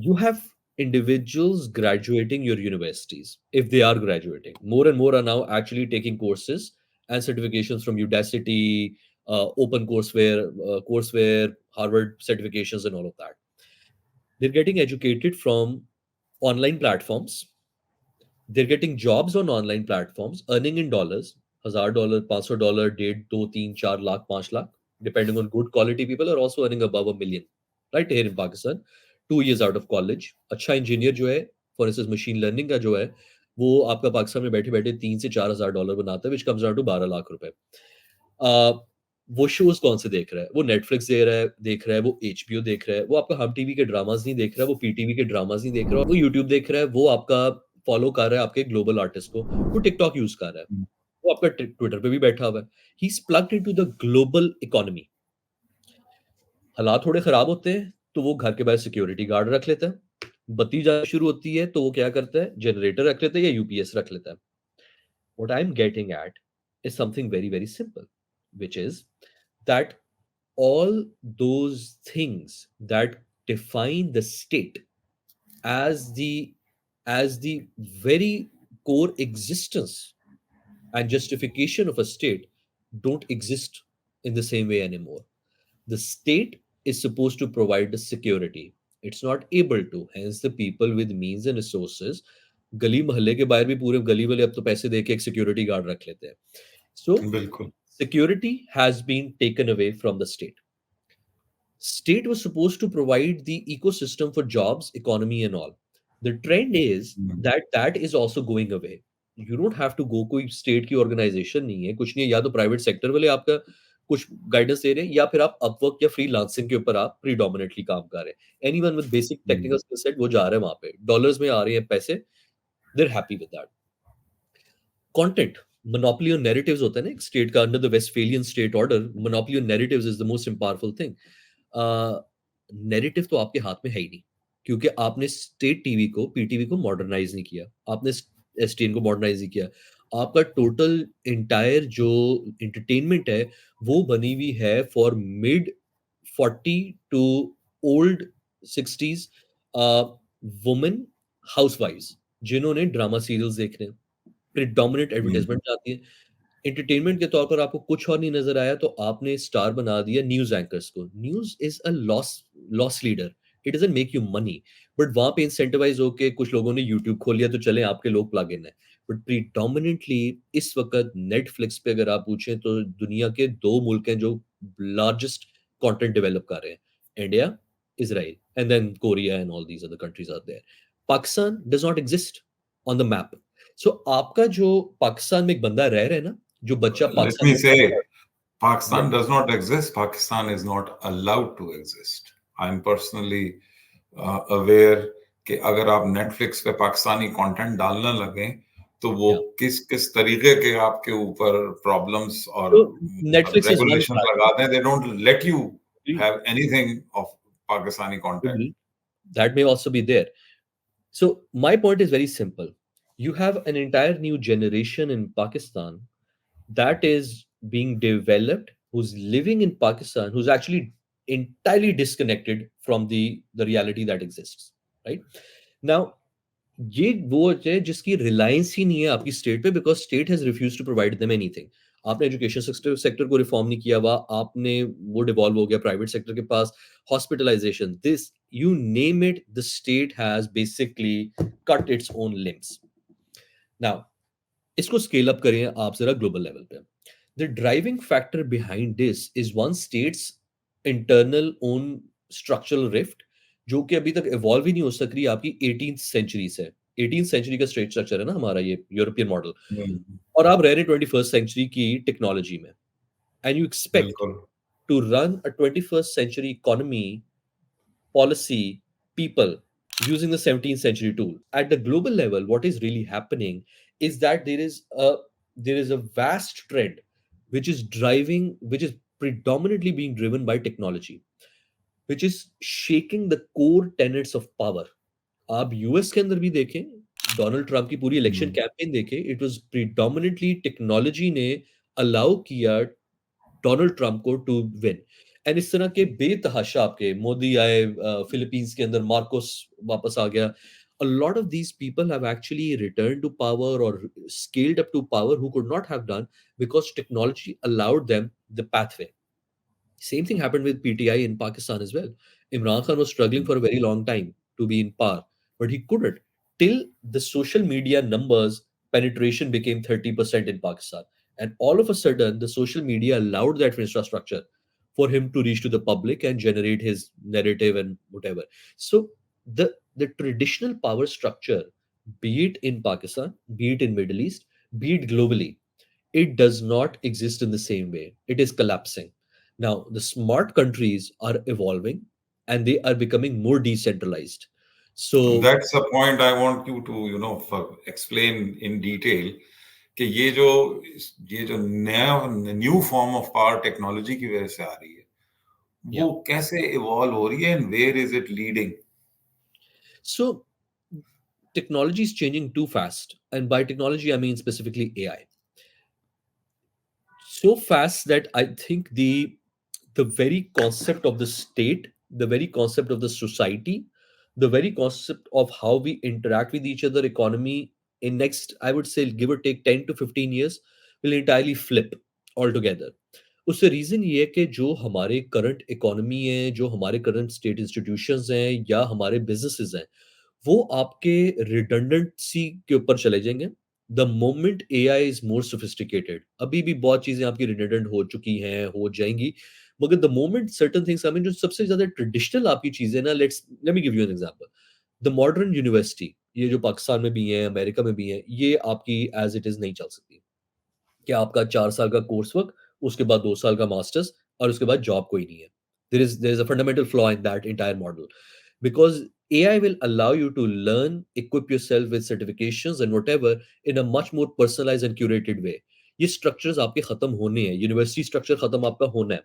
you have individuals graduating your universities if they are graduating. More and more are now actually taking courses and certifications from Udacity, open courseware, Harvard certifications, and all of that. They're getting educated from online platforms. They're getting jobs on online platforms, earning in dollars, $1,000, $500, डेढ़ दो तीन चार लाख पांच lakh, depending on good quality people are also earning above a million, right here in Pakistan. 2 years out of college, अच्छा engineer जो है, for instance machine learning का जो है, वो आपका पाकिस्तान में बैठे बैठे $3 से $4,000 बनाता है, which comes down to 12 lakh रुपए. आ, वो शोज कौन से देख रहा है? वो नेटफ्लिक्स दे रहा है, देख रहा है, वो एचबीओ देख रहा है, वो आपका हम टीवी के ड्रामाज नहीं देख रहा है, वो पीटीवी के ड्रामाज नहीं देख रहा है, वो यूट्यूब देख रहा है, वो आपका फॉलो कर रहा है आपके ग्लोबल आर्टिस्ट को, वो टिकटॉक यूज कर रहा है, वो आपका ट्विटर पे भी बैठा हुआ है. He is plugged into the global economy. हालात थोड़े खराब होते हैं तो वो घर के बाहर सिक्योरिटी गार्ड रख लेता है. बत्ती जाना शुरू होती है तो वो क्या करता है? जनरेटर रख लेता है या यूपीएस रख लेता है. What I'm getting at is something very, very simple, which is that all those things that define the state as the as the very core existence and justification of a state don't exist in the same way anymore. The state is supposed to provide the security. It's not able to. Hence, the people with means and resources, गली मोहल्ले के बाहर भी पूरे गली वाले अब तो पैसे दे के एक सिक्योरिटी गार्ड रख लेते हैं. So, बिल्कुल. security has been taken away from the state. State was supposed to provide the ecosystem for jobs, economy, and all. The trend is Hmm. that that is also going away. You don't have to go कोई state की organisation नहीं है, कुछ नहीं है, या तो private sector वाले आपका कुछ गाइडेंस दे रहे हैं या फिर आप अपवर्क या फ्रीलांसिंग के ऊपर आप प्रीडोमिनेटली काम कर रहे हैं. Anyone with basic Hmm. Technical skill set वो जा रहे हैं वहां पे, डॉलर्स में आ रहे हैं पैसे, there happy with that. Content monopoly on narratives होता है ना एक स्टेट का, under the Westphalian state order monopoly on narratives is the most powerful thing. Narrative तो आपके हाथ में है ही नहीं, क्योंकि आपने स्टेट टीवी को पीटीवी को मॉडर्नाइज नहीं किया, आपने एसटीएन को मॉडर्नाइज नहीं किया. आपका टोटल इंटायर जो एंटरटेनमेंट है वो बनी हुई है for mid 40 to old 60s women housewives जिन्होंने ड्रामा सीरियल्स देखने हैं. Predominant Hmm. एडवर्टाइजमेंट आती है. एंटरटेनमेंट के तौर पर आपको कुछ और नहीं नजर आया तो आपने स्टार बना दिया न्यूज एंकर्स को. News is a loss loss leader. It doesn't make you money, but वहां पे इंसेंटिवाइज होके कुछ लोगों ने यूट्यूब खोल लिया तो चले आपके लोग प्लग इन है. बट प्रीडोमिनेंटली इस वक्त नेटफ्लिक्स पे अगर आप पूछें तो दुनिया के दो मुल्क हैं जो लार्जेस्ट कंटेंट डेवलप कर रहे हैं, India, Israel, and then Korea and all these other countries are there. Pakistan does not exist on the map. So आपका जो पाकिस्तान में एक बंदा रह रहा है ना, जो बच्चा Let पाकिस्तान me में पैदा say, हुआ है, Pakistan does not exist. Pakistan is not allowed to exist. I'm personally aware कि अगर आप Netflix पे पाकिस्तानी कंटेंट डालने लगे तो वो या किस किस तरीके के आपके ऊपर प्रॉब्लम्स और तो नेटफ्लिक्स इज वन रेगुलेशन लगाते हैं. They don't let you platform. have anything of Pakistani content. That may also be there. So my point is very simple. You have an entire new generation in Pakistan that is being developed, who's living in Pakistan, who's actually entirely disconnected from the reality that exists. Right now, ये वो है जिसकी रिलायंस ही नहीं है आपकी state पे, because state has refuse to provide them anything. आपने education sector को रिफॉर्म नहीं किया हुआ, आपने वो डिवॉल्व हो गया प्राइवेट सेक्टर के पास. Hospitalisation, this you name it, the state has basically cut its own limbs. Now इसको स्केल अप करें आप जरा ग्लोबल लेवल पे. The driving factor behind this is one state's internal own structural rift, जो कि अभी तक इवॉल्व ही नहीं हो सक रही आपकी 18th सेंचुरी से। 18th सेंचुरी का स्टेट स्ट्रक्चर है ना हमारा ये यूरोपियन मॉडल, हुँ, और आप रह रहे हैं 21st सेंचुरी की टेक्नोलॉजी में, एंड यू एक्सपेक्ट बिल्कुल। to run a 21st century economy, policy, people using the 17th century tool. At the global level, what is really happening is that there is a vast trend which is predominantly being driven by technology, which is shaking the core tenets of power. आप US के अंदर भी देखें, Donald Trump की पूरी election हुँ, campaign देखें, it was predominantly technology ने allow किया डोनाल्ड ट्रंप को टू विन। एंड इस तरह के बेतहाशा आपके मोदी आए, फिलीपींस के अंदर मार्कोस वापस आ गया। A lot of these people have actually returned to power or scaled up to power who could not have done because technology allowed them the pathway. Same thing happened with PTI in Pakistan as well. Imran Khan was struggling hmm, for a very long time to be in power, but he couldn't till the social media numbers penetration became 30% in Pakistan. And all of a sudden, the social media allowed that infrastructure for him to reach to the public and generate his narrative and whatever. So the traditional power structure, be it in Pakistan, be it in Middle East, be it globally, it does not exist in the same way. It is collapsing. Now, the smart countries are evolving and they are becoming more decentralized. So, that's the point I want you to explain in detail कि ये जो नया new form of power technology की वजह से आ रही है, yeah. वो कैसे इवॉल्व हो रही है and where is it leading? So, technology is changing too fast. And by technology, I mean specifically AI. So fast that I think the very concept of the state, the very concept of the society, the very concept of how we interact with each other, economy in next, I would say, give or take 10 to 15 years, will entirely flip altogether. उससे reason ये है कि जो हमारे current economy है, जो हमारे current state institutions हैं या हमारे बिजनेसेस हैं, वो आपके रिडंडेंसी के ऊपर चले जाएंगे the moment AI is more sophisticated. अभी भी बहुत चीजें आपकी रिडंडेंट हो चुकी हैं, हो जाएंगी, मगर the moment certain things I mean जो सबसे ज्यादा ट्रेडिशनल आपकी चीजें ना, let me give you an example. The modern university, ये जो पाकिस्तान में भी है, अमेरिका में भी है, ये आपकी एज इट इज नहीं चल सकती कि आपका 4 साल का कोर्स वर्क, उसके बाद 2 साल का मास्टर्स और उसके बाद जॉब कोई नहीं है। There is a fundamental flaw in that entire model because AI will allow you to learn, equip yourself with certifications and whatever in a much more personalized and curated way. ये structures आपके खत्म होने हैं, university structure खत्म आपका होना है।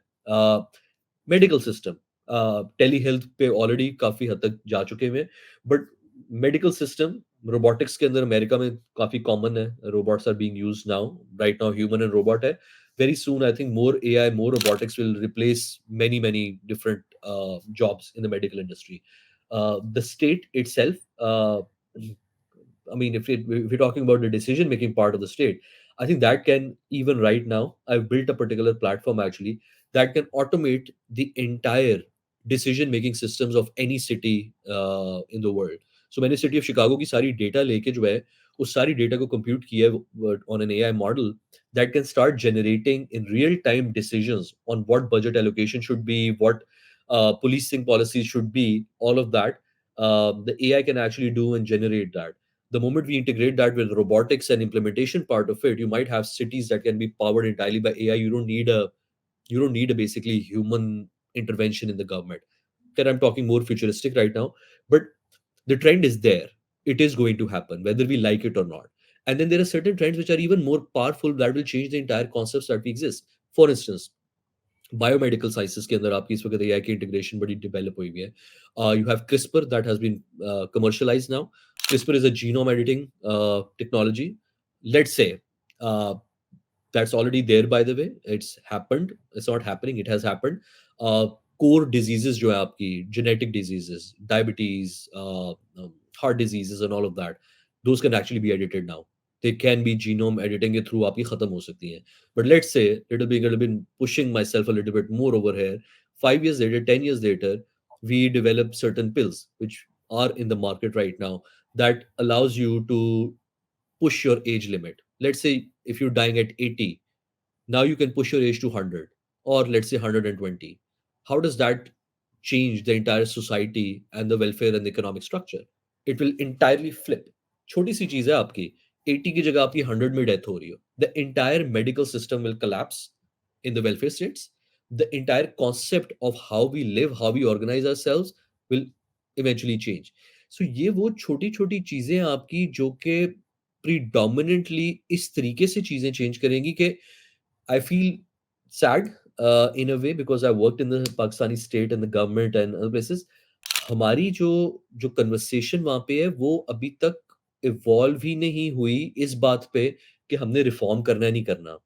Medical system, tele health पे ऑलरेडी काफ़ी हद तक जा चुके हुए हैं, बट मेडिकल सिस्टम रोबोटिक्स के अंदर अमेरिका में काफ़ी कॉमन है, robots are being used now, right now human and robot है। Very soon I think more AI, more robotics will replace many different jobs in the medical industry. The state itself, I mean, if we're talking about the decision making part of the state, I think that can, even right now, I've built a particular platform actually that can automate the entire decision making systems of any city in the world. So मैंने city of Chicago की सारी data लेके जो है उस सारी data को compute किया है on an AI model that can start generating in real time decisions on what budget allocation should be, what policing policies should be, all of that. The AI can actually do and generate that. The moment we integrate that with robotics and implementation part of it, you might have cities that can be powered entirely by AI. You don't need a basically human intervention in the government. That I'm talking more futuristic right now, but the trend is there. It is going to happen whether we like it or not. And then there are certain trends which are even more powerful that will change the entire concepts that we exist. For instance, biomedical sciences के अंदर आपकी इस वक्त AI की integration बड़ी develop हुई हुई है। You have CRISPR that has been commercialized now. CRISPR is a genome editing technology, let's say that's already there by the way, it's happened, it's not happening, it has happened. uh, Core diseases जो है आपकी genetic diseases, diabetes, heart diseases and all of that, those can actually be edited now. They can be genome editing के through आपकी खत्म हो सकती हैं, but let's say little bit pushing myself a little bit more over here, 5 years later, 10 years later, we develop certain pills which are in the market right now that allows you to push your age limit. Let's say if you're dying at 80, Now you can push your age to 100, or let's say 120. How does that change the entire society and the welfare and the economic structure? It will entirely flip. छोटी सी चीज है आपकी, 80 की जगह आपकी 100 में death हो रही हो, the entire medical system will collapse in the welfare states. The entire concept of how we live, how we organize ourselves will eventually change. So ये वो छोटी छोटी चीजें आपकी जो कि predominantly इस तरीके से चीजें चेंज करेंगी कि I feel sad in a way because I worked in the Pakistani state and the government and other places. हमारी जो जो कन्वर्सेशन वहाँ पे है वो अभी तक इवॉल्व ही नहीं हुई इस बात पे कि हमने रिफॉर्म करना है नहीं करना.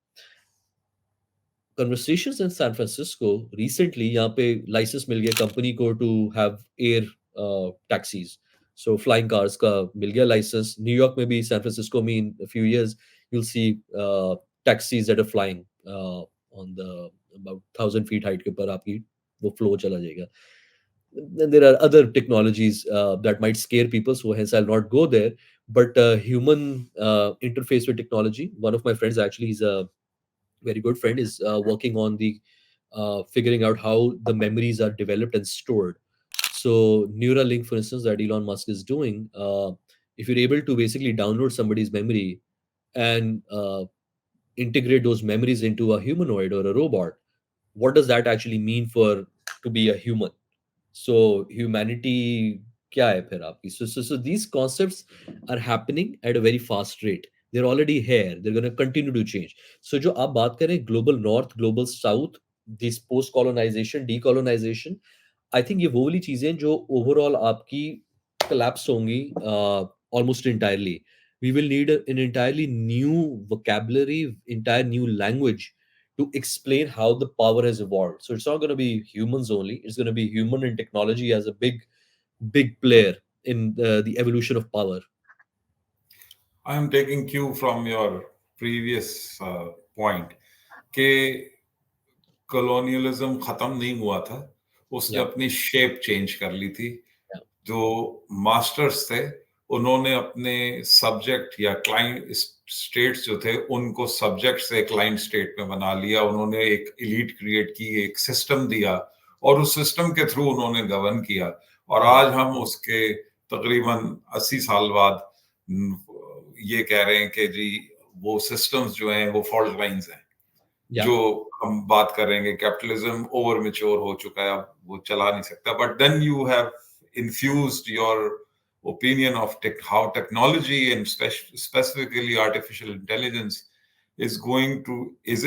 Conversations in San Francisco recently यहाँ पे लाइसेंस मिल गया कंपनी को to have air taxis. So flying cars का मिल गया लाइसेंस. न्यूयॉर्क में भी, सैन फ्रांसिस्को में in few years you'll see taxis that are flying on the about 1,000 feet height के ऊपर आपकी वो फ्लो चला जाएगा. Then there are other technologies that might scare people, so hence I'll not go there. But human interface with technology. One of my friends actually is a very good friend is working on the figuring out how the memories are developed and stored. So Neuralink, for instance, that Elon Musk is doing, if you're able to basically download somebody's memory and integrate those memories into a humanoid or a robot, what does that actually mean for to be a human? So humanity क्या है फिर आपकी? So these concepts are happening at a very fast rate. They're already here. They're going to continue to change. So जो आप बात करें global north, global south, this post colonization, decolonization, I think ये वो वाली चीजें जो ओवरऑल आपकी collapse होंगी almost entirely. We will need an entirely new vocabulary, entire new language to explain how the power has evolved. So it's not going to be humans only. It's going to be human and technology as a big player in the evolution of power. I am taking cue from your previous point कि colonialism खत्म नहीं हुआ था, उसने Yeah, अपनी shape change कर ली थी. yeah, जो मास्टर्स थे उन्होंने अपने सब्जेक्ट या क्लाइंट स्टेट्स जो थे उनको सब्जेक्ट से क्लाइंट स्टेट में बना लिया. उन्होंने एक एलीट क्रिएट की, एक सिस्टम दिया और उस सिस्टम के थ्रू उन्होंने गवर्न किया. और yeah, आज हम उसके तकरीबन 80 साल बाद ये कह रहे हैं कि जी वो सिस्टम्स जो हैं वो फॉल्ट लाइंस हैं. yeah. जो हम बात करेंगे कैपिटलिज्म ओवर मैच्योर हो चुका है, अब वो चला नहीं सकता. But then you have infused your opinion of how technology and specifically artificial intelligence is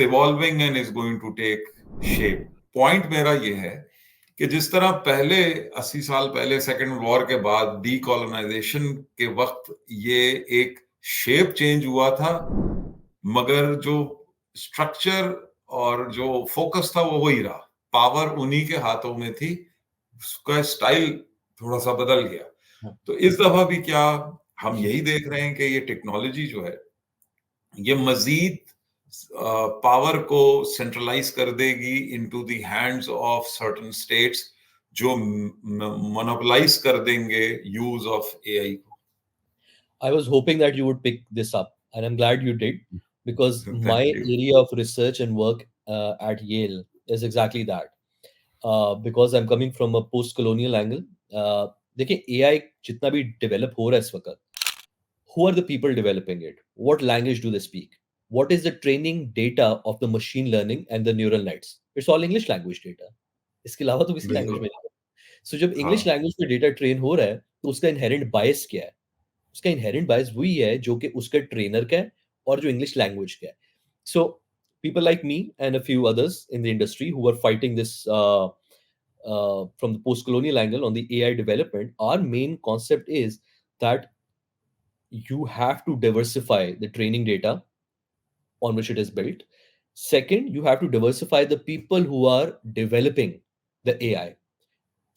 evolving and is going to take shape. Point मेरा ये है कि जिस तरह पहले 80 साल पहले सेकेंड वॉर के बाद डीकोलोनाइजेशन के वक्त ये एक शेप चेंज हुआ था, मगर जो स्ट्रक्चर और जो फोकस था वो वही रहा. पावर उन्हीं के हाथों में थी, उसका स्टाइल थोड़ा सा बदल गया. तो इस दफा भी क्या हम यही देख रहे हैं कि ये टेक्नोलॉजी जो है ये मजीद पावर को सेंट्रलाइज कर देगी into the hands of certain states, जो मोनोपोलाइज कर देंगे यूज ऑफ एआई को. I was hoping that you would pick this up, and I'm glad you did, because my thank you. area of research and work at Yale is exactly that. Because I'm coming from a post-colonial angle. देखिए AI जितना भी develop हो रहा है इस वक्त, who are the people developing it? What language do they speak? What is the training data of the machine learning and the neural nets? It's all English language data. इसके अलावा तो किसी लैंग्वेज बिल्कुल. में नहीं. सो जब इंग्लिश हाँ. Language में डेटा ट्रेन हो रहा है तो उसका इनहेरेंट बायस क्या है? उसका इनहेरेंट बायस वही है जो कि उसका ट्रेनर का है और जो इंग्लिश लैंग्वेज का है. सो people like me and a few others in the industry who are fighting this from the post-colonial angle on the AI development, our main concept is that you have to diversify the training data on which it is built. Second, you have to diversify the people who are developing the AI.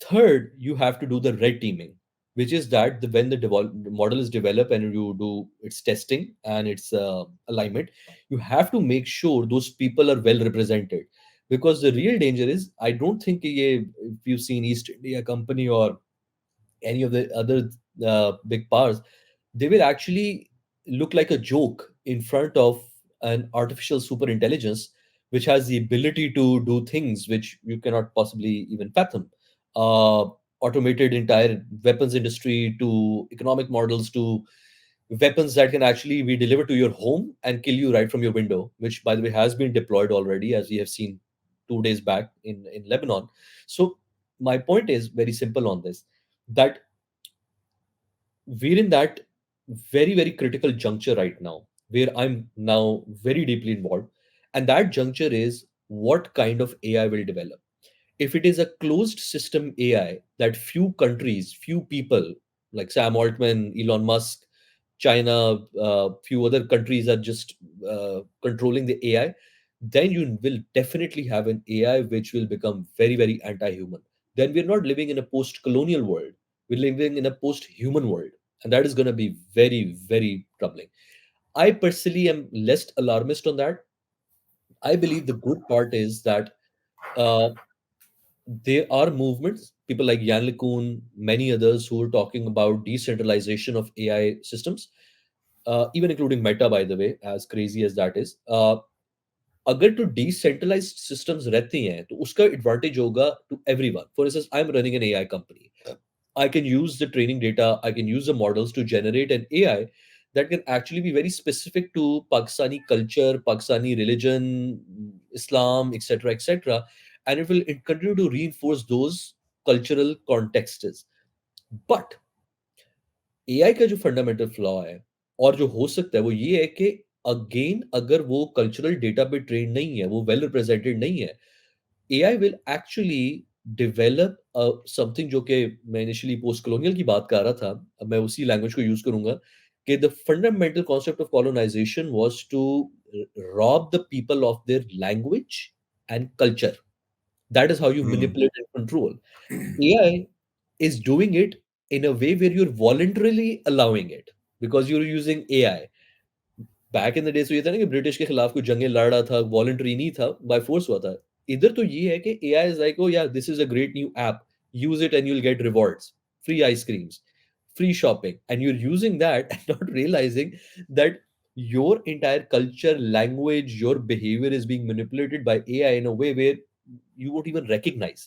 Third, you have to do the red teaming, which is that when the model is developed and you do its testing and its alignment, you have to make sure those people are well represented. Because the real danger is, I don't think if you've seen East India Company or any of the other big powers, they will actually look like a joke in front of an artificial super intelligence which has the ability to do things which you cannot possibly even fathom. Uh, Automated entire weapons industry to economic models to weapons that can actually be delivered to your home and kill you right from your window, which, by the way, has been deployed already, as we have seen 2 days back in Lebanon. So, my point is very simple on this, that we're in that very, very critical juncture right now where I'm now very deeply involved. And that juncture is what kind of AI will develop. If it is a closed system AI that few countries, few people like Sam Altman, Elon Musk, China, few other countries are just controlling the AI, then you will definitely have an AI which will become very, very anti-human. Then we're not living in a post-colonial world. We're living in a post-human world, and that is going to be very, very troubling. I personally am less alarmist on that. I believe the good part is that uh, there are movements, people like Jan LeCun, many others who are talking about decentralization of AI systems, even including Meta, by the way, as crazy as that is. अगर to decentralized systems रहती हैं तो उसका advantage होगा to everyone. For instance, I'm running an AI company. I can use the training data, I can use the models to generate an AI that can actually be very specific to Pakistani culture, Pakistani religion, Islam, etc., etc., and it continue to reinforce those cultural contexts. But AI का जो fundamental flaw है और जो हो सकता है वो ये है कि अगेन अगर वो कल्चरल डेटा पे ट्रेन नहीं है, वो वेल रिप्रेजेंटेड नहीं है, AI will actually develop something जो कि मैं इनिशियली पोस्ट कॉलोनियल की बात कर रहा था, अब मैं उसी लैंग्वेज को यूज करूंगा कि the fundamental concept of colonization was to rob the people of their language and culture. That is how you Hmm. manipulate and control. AI is doing it in a way where you're voluntarily allowing it because you're using AI. Back in the days तो ये था ना कि British के खिलाफ कोई जंगें लड़ रहा था, वॉलंटरी नहीं था, बाय फोर्स हुआ था. इधर तो ये है कि एआई इज लाइक, ओ या this is a great new app, use it and you'll get rewards, free ice creams, free shopping, and you're using that and not realizing that your entire culture, language, your behavior is being manipulated by AI in a way where you won't even recognize.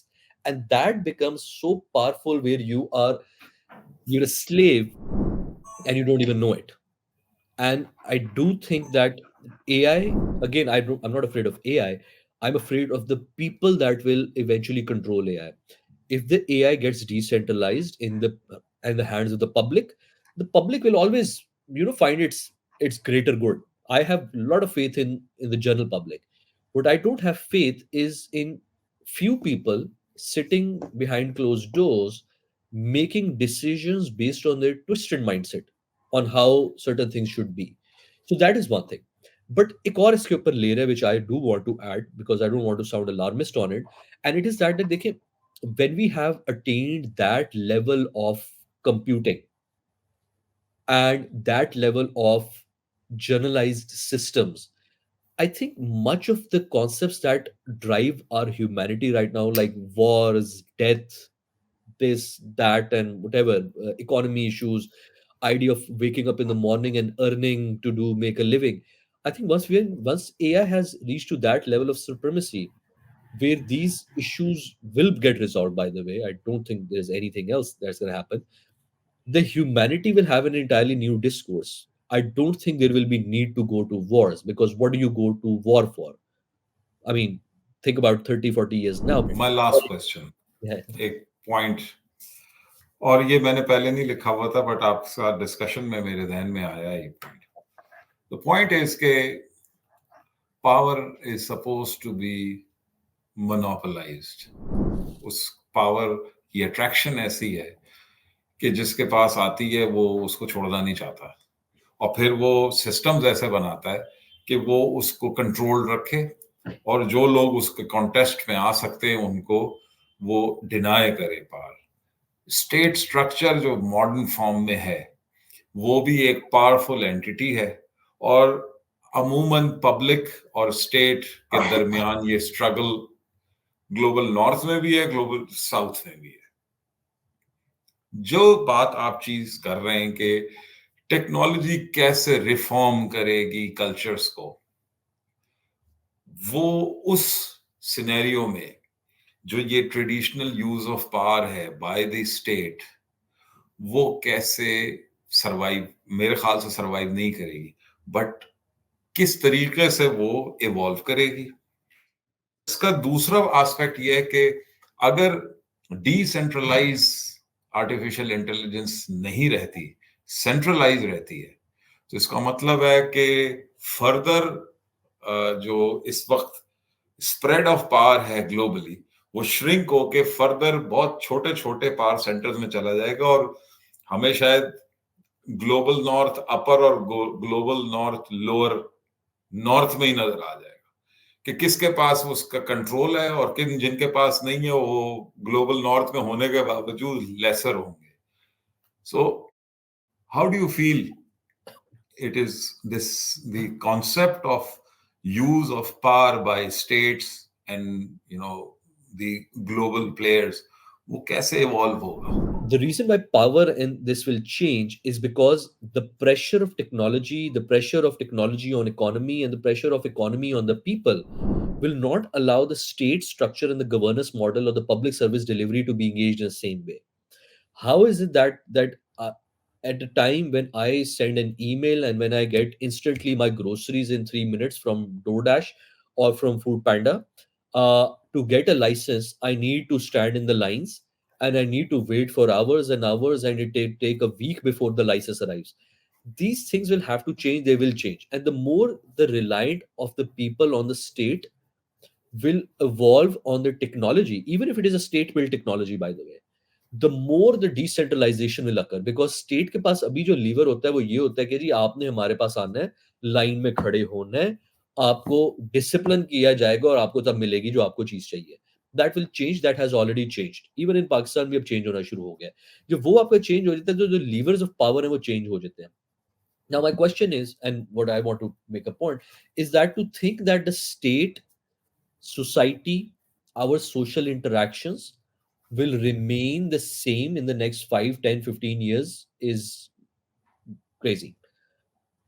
And that becomes so powerful where you're a slave and you don't even know it. And I do think that AI, again, I'm not afraid of AI. I'm afraid of the people that will eventually control AI. If the AI gets decentralized in the hands of the public will always, find its greater good. I have a lot of faith in the general public. What I don't have faith is in few people sitting behind closed doors making decisions based on their twisted mindset on how certain things should be. So that is one thing. But एक और इसके ऊपर layer है which I do want to add because I don't want to sound alarmist on it, and it is that देखिए, when we have attained that level of computing and that level of generalized systems, I think much of the concepts that drive our humanity right now, like wars, death, this, that, and whatever, economy issues, idea of waking up in the morning and earning to do make a living. I think once AI has reached to that level of supremacy, where these issues will get resolved. By the way, I don't think there's anything else that's going to happen. The humanity will have an entirely new discourse. I don't think there will be need to go to wars because what do you go to war for? I mean, think about 30, 40 years now. My last question, Yeah. एक point, और ये मैंने पहले नहीं लिखा हुआ था but आपका डिस्कशन में मेरे ध्यान में आया ये पॉइंट. द पॉइंट इज के power is suppose to be monopolized. उस पावर की अट्रैक्शन ऐसी है कि जिसके पास आती है वो उसको छोड़ना नहीं चाहता, और फिर वो सिस्टम्स ऐसे बनाता है कि वो उसको कंट्रोल रखे, और जो लोग उसके कॉन्टेस्ट में आ सकते हैं उनको वो डिनाई करे पार. स्टेट स्ट्रक्चर जो मॉडर्न फॉर्म में है वो भी एक पावरफुल एंटिटी है, और अमूमन पब्लिक और स्टेट के दरमियान ये स्ट्रगल ग्लोबल नॉर्थ में भी है, ग्लोबल साउथ में भी है. जो बात आप चीज कर रहे हैं कि टेक्नोलॉजी कैसे रिफॉर्म करेगी कल्चर्स को, वो उस सिनेरियो में जो ये ट्रेडिशनल यूज ऑफ पावर है बाय द स्टेट, वो कैसे सरवाइव, मेरे ख्याल से सरवाइव नहीं करेगी, बट किस तरीके से वो इवॉल्व करेगी। इसका दूसरा एस्पेक्ट ये है कि अगर डिसेंट्रलाइज आर्टिफिशियल इंटेलिजेंस नहीं रहती, सेंट्रलाइज रहती है, तो इसका मतलब है कि फर्दर जो इस वक्त स्प्रेड ऑफ पावर है ग्लोबली, वो श्रिंक होके फर्दर बहुत छोटे छोटे पावर सेंटर्स में चला जाएगा, और हमें शायद ग्लोबल नॉर्थ अपर और ग्लोबल नॉर्थ लोअर नॉर्थ में ही नजर आ जाएगा कि किसके पास उसका कंट्रोल है, और किन जिनके पास नहीं है वो ग्लोबल नॉर्थ में होने के बावजूद लेसर होंगे। So how do you feel it is this the concept of use of power by states and the global players, वो कैसे evolve होगा? The reason why power in this will change is because the pressure of technology on economy, and the pressure of economy on the people will not allow the state structure and the governance model or the public service delivery to be engaged in the same way. How is it that at the time when I send an email and when I get instantly my groceries in 3 minutes from DoorDash or from Food Panda, to get a license, I need to stand in the lines and I need to wait for hours and hours, and it take a week before the license arrives. These things will have to change, they will change. And the more the reliant of the people on the state will evolve on the technology, even if it is a state built technology, by the way, the more the decentralization will occur. Because state के पास अभी जो liver होता है वो ये होता है कि जी आपने हमारे पास आना है, लाइन में खड़े होना है, आपको डिसिप्लिन किया जाएगा और आपको तब मिलेगी जो आपको चीज चाहिए. That will change, that has already changed, even in Pakistan भी अब चेंज होना शुरू हो गया है. जब वो आपका चेंज हो जाता है तो जो लीवर्स ऑफ पावर है वो चेंज हो जाते हैं. Now my question is, and what I want to make a point, is that to think that the state, society, our social interactions will remain the same in the next 5, 10, 15 years is crazy.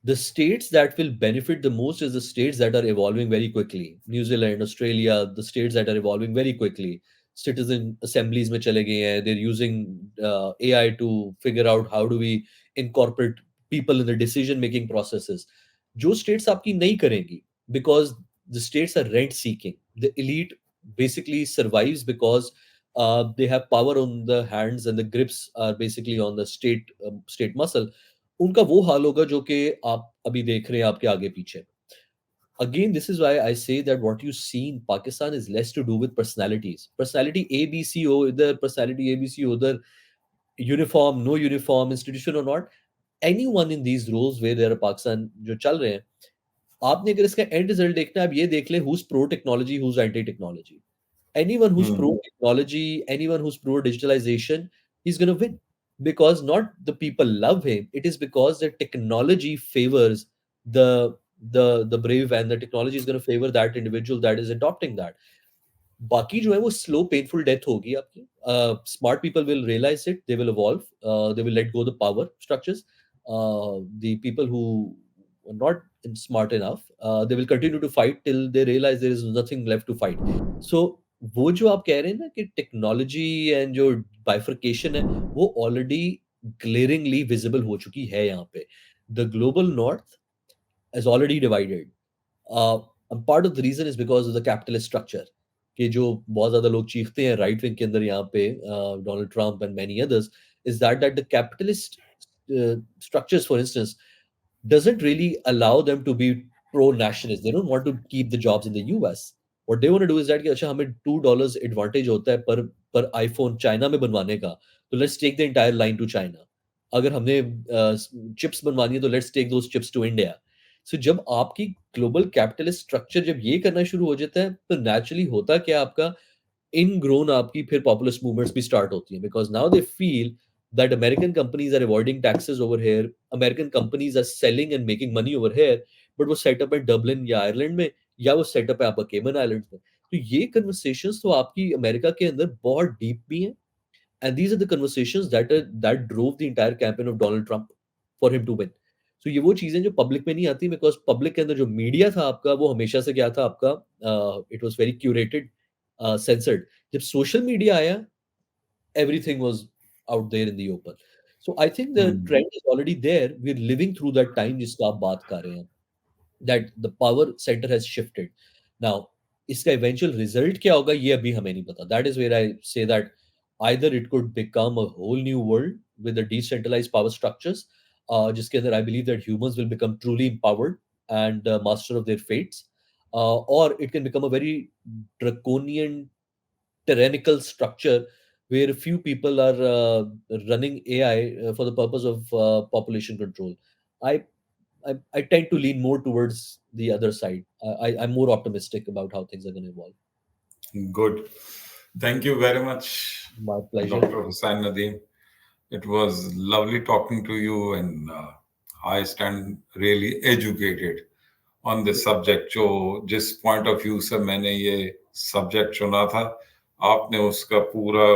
The states that will benefit the most is the states that are evolving very quickly. New Zealand, Australia, the states that are evolving very quickly. Citizen assemblies mein chale gaye hain. They're using AI to figure out how do we incorporate people in the decision making processes. जो states आपकी नहीं करेंगी, because the states are rent seeking. The elite basically survives because they have power on the hands, and the grips are basically on the state muscle. उनका वो हाल होगा जो कि आप अभी देख रहे हैं आपके आगे पीछे. Again, this is why I say that what you see in Pakistan is less to do with personalities. Personality A, B, C हो इधर, personality A, B, C हो उधर, uniform, no uniform, institution or not, anyone in these roles where there are Pakistan जो चल रहे हैं, आपने अगर इसका end result देखना है, आप ये देख लें who's pro technology, who's anti technology. Anyone who's pro hmm. technology, anyone who's pro digitalization, he's going to win, because not the people love him. It is because the technology favors the brave, and the technology is going to favor that individual that is adopting that. बाकी जो है वो slow painful death होगी आपकी. Smart people will realize it, they will evolve, they will let go the power structures. The people who not smart enough, they will continue to fight till they realize there is nothing left to fight. So वो जो आप कह रहे हैं ना कि technology and जो bifurcation है वो ऑलरेडी ग्लेरिंगली विजिबल हो चुकी है यहाँ पे. The global north is already divided. And part of the reason is because of the capitalist structure, कि जो बहुत ज़्यादा लोग चीखते हैं राइट विंग के अंदर यहाँ पे, Donald Trump and many others, is that the capitalist structures, for instance, doesn't really allow them to be pro-nationalist. They don't want to keep the jobs in the US. What they want to do is that कि अच्छा हमें $2 advantage होता है पर iPhone China में बनवाने का, तो let's take the entire line to China. अगर हमने चिप्स बनवानी है तो let's take those chips to India. सो जब आपकी ग्लोबल कैपिटलिस्ट स्ट्रक्चर जब ये करना शुरू हो जाता है तो नेचुरली होता क्या आपका इनग्रोन आपकी फिर पॉपुलिस्ट मूवमेंट्स भी स्टार्ट होती हैं, because now they feel that American companies are avoiding taxes over here, American companies are selling and making money over here, but वो सेटअप है डबलिन या आयरलैंड में, या वो सेटअप है आपका केमन आइलैंड्स में. तो ये कन्वर्सेशंस तो आपकी अमेरिका के अंदर बहुत डीप भी हैं, and these are the conversations that drove the entire campaign of Donald Trump for him to win. तो ये वो चीज़ें जो पब्लिक में नहीं आती, बिकॉज़ पब्लिक के अंदर जो मीडिया था आपका, वो हमेशा से क्या था आपका, it was very curated, censored. जब सोशल मीडिया आया, everything was out there in the open. So I think the hmm, trend is already there. We're living through that time जिसका आप बात कर रहे हैं, that the power center has shifted. Now, इसका eventual result क्या होगा, ये अभी हमें नहीं पता. That is where I say that either it could become a whole new world with the decentralized power structures, जिसके अंदर I believe that humans will become truly empowered and master of their fates, or it can become a very draconian tyrannical structure where few people are running AI for the purpose of population control. I, I tend to lean more towards the other side. I'm more optimistic about how things are going to evolve. good. Thank you very much, My pleasure. Dr. Hussain Nadeem. It was lovely talking to you, and I stand really educated on this subject. जो जिस point of view से मैंने ये subject चुना था, आपने उसका पूरा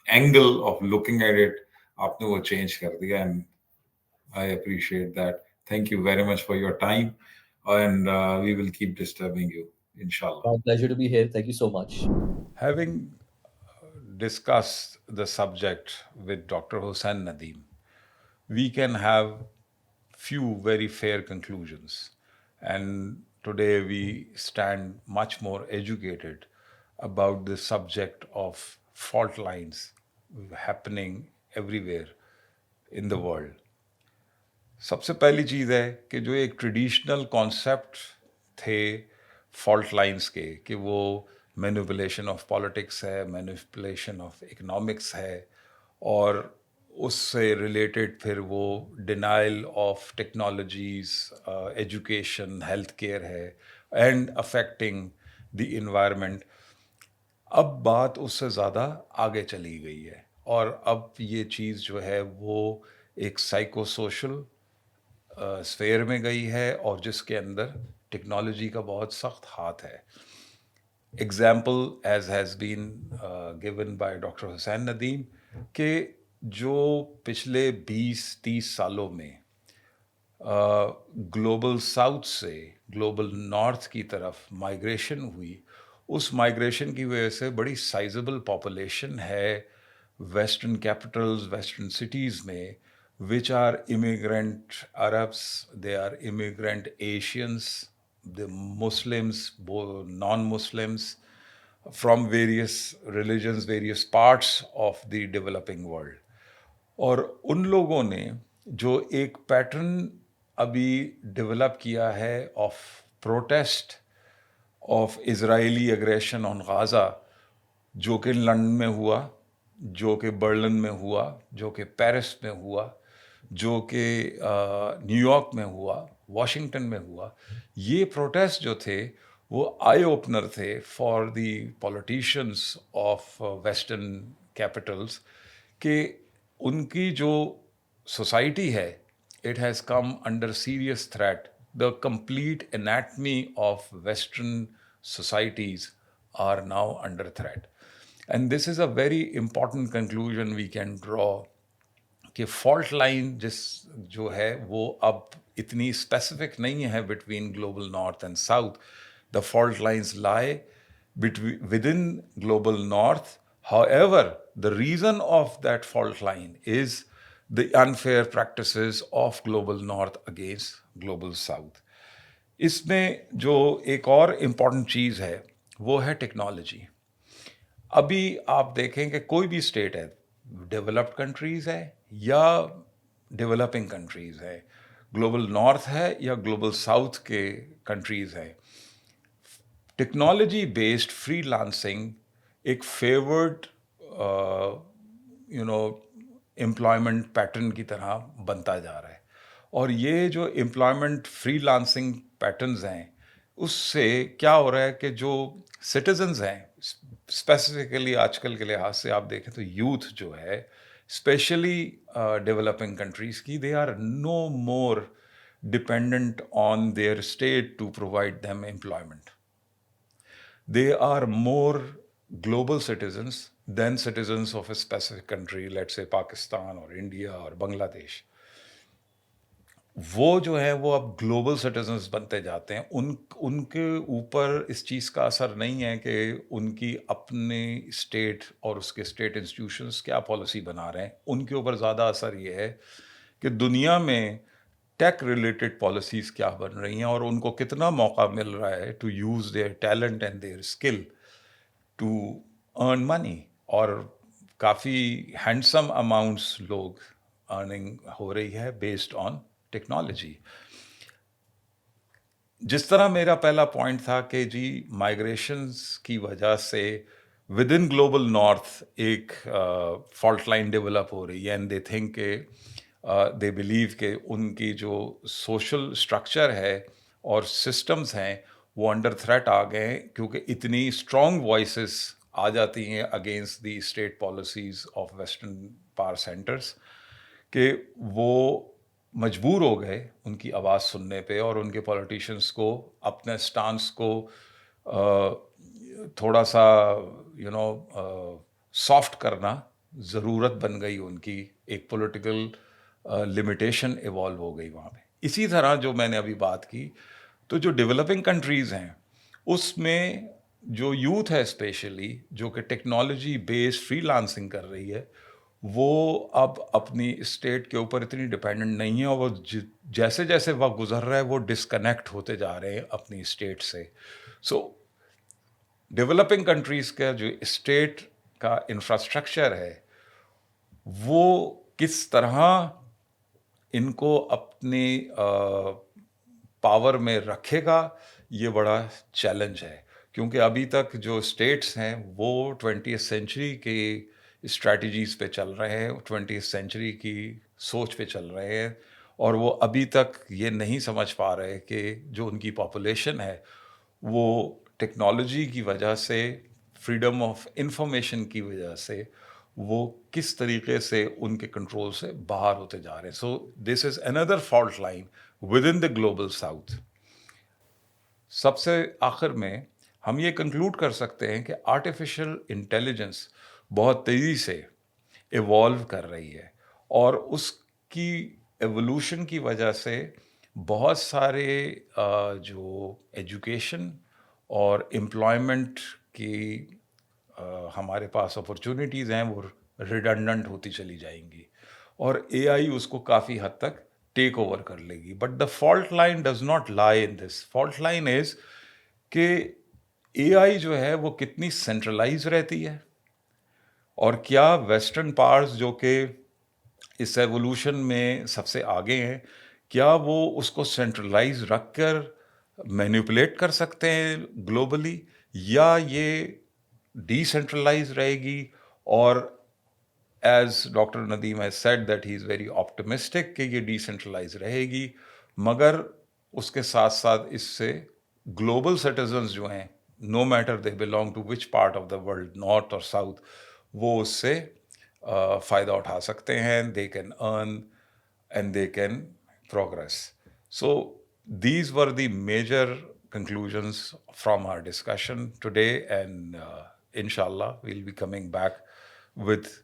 angle of looking at it, आपने वो change कर दिया, and I appreciate that. Thank you very much for your time, and we will keep disturbing you, inshallah. My pleasure to be here. Thank you so much. Having discussed the subject with Dr. Hussain Nadeem, we can have few very fair conclusions. And today we stand much more educated about the subject of fault lines happening everywhere in the world. सबसे पहली चीज़ है कि जो एक traditional concept थे fault lines के, कि वो मैनिपुलेशन ऑफ पॉलिटिक्स है, मैनिपुलेशन ऑफ इकोनॉमिक्स है, और उससे रिलेटेड फिर वो denial of technologies, education, health care है, एंड अफेक्टिंग द इन्वायरमेंट। अब बात उससे ज़्यादा आगे चली गई है, और अब ये चीज़ जो है वो एक साइको सोशल स्फेयर में गई है, और जिसके अंदर टेक्नोलॉजी का बहुत सख्त हाथ है। Example as has been given by doctor Hussain Nadeem, कि जो पिछले 20-30 सालों में ग्लोबल साउथ से ग्लोबल नॉर्थ की तरफ माइग्रेशन हुई, उस माइग्रेशन की वजह से बड़ी साइजेबल पॉपुलेशन है वेस्टर्न कैपिटल्स, वेस्टर्न सिटीज़ में, which are immigrant Arabs, they are immigrant Asians, the Muslims, non-Muslims, from various religions, various parts of the developing world. और उन लोगों ने जो एक पैटर्न अभी डेवलप किया है of protest of Israeli aggression on Gaza, जो कि लंदन में हुआ, जो कि बर्लिन में हुआ, जो कि पेरिस में हुआ, जो कि न्यूयॉर्क में हुआ, वाशिंगटन में हुआ, ये प्रोटेस्ट जो थे वो आई ओपनर थे for the politicians of western Capitals, कि उनकी जो सोसाइटी है, it has come under serious threat. The complete anatomy of Western societies are now under threat. And this is a very important conclusion we can draw, कि fault line जिस जो है वो अब इतनी स्पेसिफिक नहीं है between global north and south. The fault lines lie within global north. However, the reason of that fault line is the unfair practices of global north against global south. इसमें जो एक और इम्पॉर्टेंट चीज़ है वो है technology. अभी आप देखें कि कोई भी स्टेट है, डेवलप्ड कंट्रीज़ है या डेवलपिंग कंट्रीज़ है, ग्लोबल नॉर्थ है या ग्लोबल साउथ के कंट्रीज़ हैं, टेक्नोलॉजी बेस्ड फ्रीलांसिंग एक favoured you know employment pattern की तरह बनता जा रहा है. और ये जो एम्प्लॉयमेंट फ्रीलांसिंग पैटर्न्स हैं, उससे क्या हो रहा है कि जो सिटीजन्स हैं, स्पेसिफिकली आजकल के लिहाज से आप देखें तो यूथ जो है, स्पेशली डेवलपिंग कंट्रीज़ की, they are no more dependent on their state to provide them employment. They are more global citizens than citizens of a specific country, let's say Pakistan or India or Bangladesh. वो जो है वो अब global citizens बनते जाते हैं। उनके ऊपर इस चीज़ का असर नहीं है कि उनकी अपनी स्टेट और उसके स्टेट इंस्टीट्यूशंस क्या पॉलिसी बना रहे हैं। उनके ऊपर ज़्यादा असर ये है कि दुनिया में टेक रिलेटेड पॉलिसीज़ क्या बन रही हैं और उनको कितना मौका मिल रहा है to use their talent and their skill to earn money. और काफ़ी हैंडसम अमाउंट्स लोग अर्निंग हो रही है बेस्ड ऑन टेक्नोलॉजी। जिस तरह मेरा पहला पॉइंट था कि जी माइग्रेशंस की वजह से विद इन ग्लोबल नॉर्थ एक फॉल्ट लाइन डेवलप हो रही है एंड दे थिंक के दे बिलीव के उनकी जो सोशल स्ट्रक्चर है और सिस्टम्स हैं वो अंडर थ्रेट आ गए हैं, क्योंकि इतनी स्ट्रॉन्ग वॉइसेस आ जाती हैं against the state policies of western power centres कि वो मजबूर हो गए उनकी आवाज़ सुनने पे और उनके पॉलिटिशियंस को अपने स्टांस को थोड़ा सा सॉफ्ट करना ज़रूरत बन गई उनकी। एक पॉलिटिकल लिमिटेशन इवॉल्व हो गई वहाँ पे। इसी तरह जो मैंने अभी बात की, तो जो डेवलपिंग कंट्रीज़ हैं उसमें जो यूथ है स्पेशली जो कि टेक्नोलॉजी बेस्ड फ्रीलांसिंग कर रही है, वो अब अपनी स्टेट के ऊपर इतनी डिपेंडेंट नहीं है और वो जैसे जैसे वक्त गुजर रहा है वो डिस्कनेक्ट होते जा रहे हैं अपनी स्टेट से। सो डेवलपिंग कंट्रीज का जो स्टेट का इंफ्रास्ट्रक्चर है वो किस तरह इनको अपनी पावर में रखेगा, ये बड़ा चैलेंज है। क्योंकि अभी तक जो स्टेट्स हैं वो 20th सेंचुरी की स्ट्रैटेजीज पे चल रहे हैं, 20th सेंचुरी की सोच पे चल रहे हैं और वो अभी तक ये नहीं समझ पा रहे कि जो उनकी पॉपुलेशन है वो टेक्नोलॉजी की वजह से, फ्रीडम ऑफ इंफॉर्मेशन की वजह से वो किस तरीके से उनके कंट्रोल से बाहर होते जा रहे हैं। So this is another fault line with in the global south. सबसे आखिर में हम ये कंक्लूड कर सकते हैं कि आर्टिफिशियल इंटेलिजेंस बहुत तेज़ी से इवॉल्व कर रही है और उसकी एवोल्यूशन की वजह से बहुत सारे जो एजुकेशन और एम्प्लॉयमेंट की हमारे पास अपॉर्चुनिटीज़ हैं वो रिडंडेंट होती चली जाएंगी और एआई उसको काफ़ी हद तक टेक ओवर कर लेगी। But the fault line does not lie in this. Fault line is कि एआई जो है वो कितनी सेंट्रलाइज रहती है और क्या वेस्टर्न पावर्स जो कि इस एवोल्यूशन में सबसे आगे हैं, क्या वो उसको सेंट्रलाइज रखकर मैनिपुलेट कर सकते हैं ग्लोबली, या ये डिसेंट्रलाइज रहेगी। और as doctor Nadeem has said that he is very optimistic कि ये डिसेंट्रलाइज रहेगी, मगर उसके साथ साथ इससे ग्लोबल सिटीजन्स जो हैं, no matter they belong to which part of the world, north और साउथ, वो उससे फ़ायदा उठा सकते हैं। They can earn and they can progress. So these were the major conclusions from our discussion today, and inshallah we'll be coming back with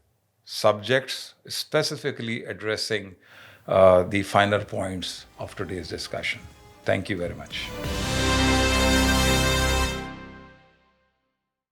subjects specifically addressing the finer points of today's discussion. Thank you very much.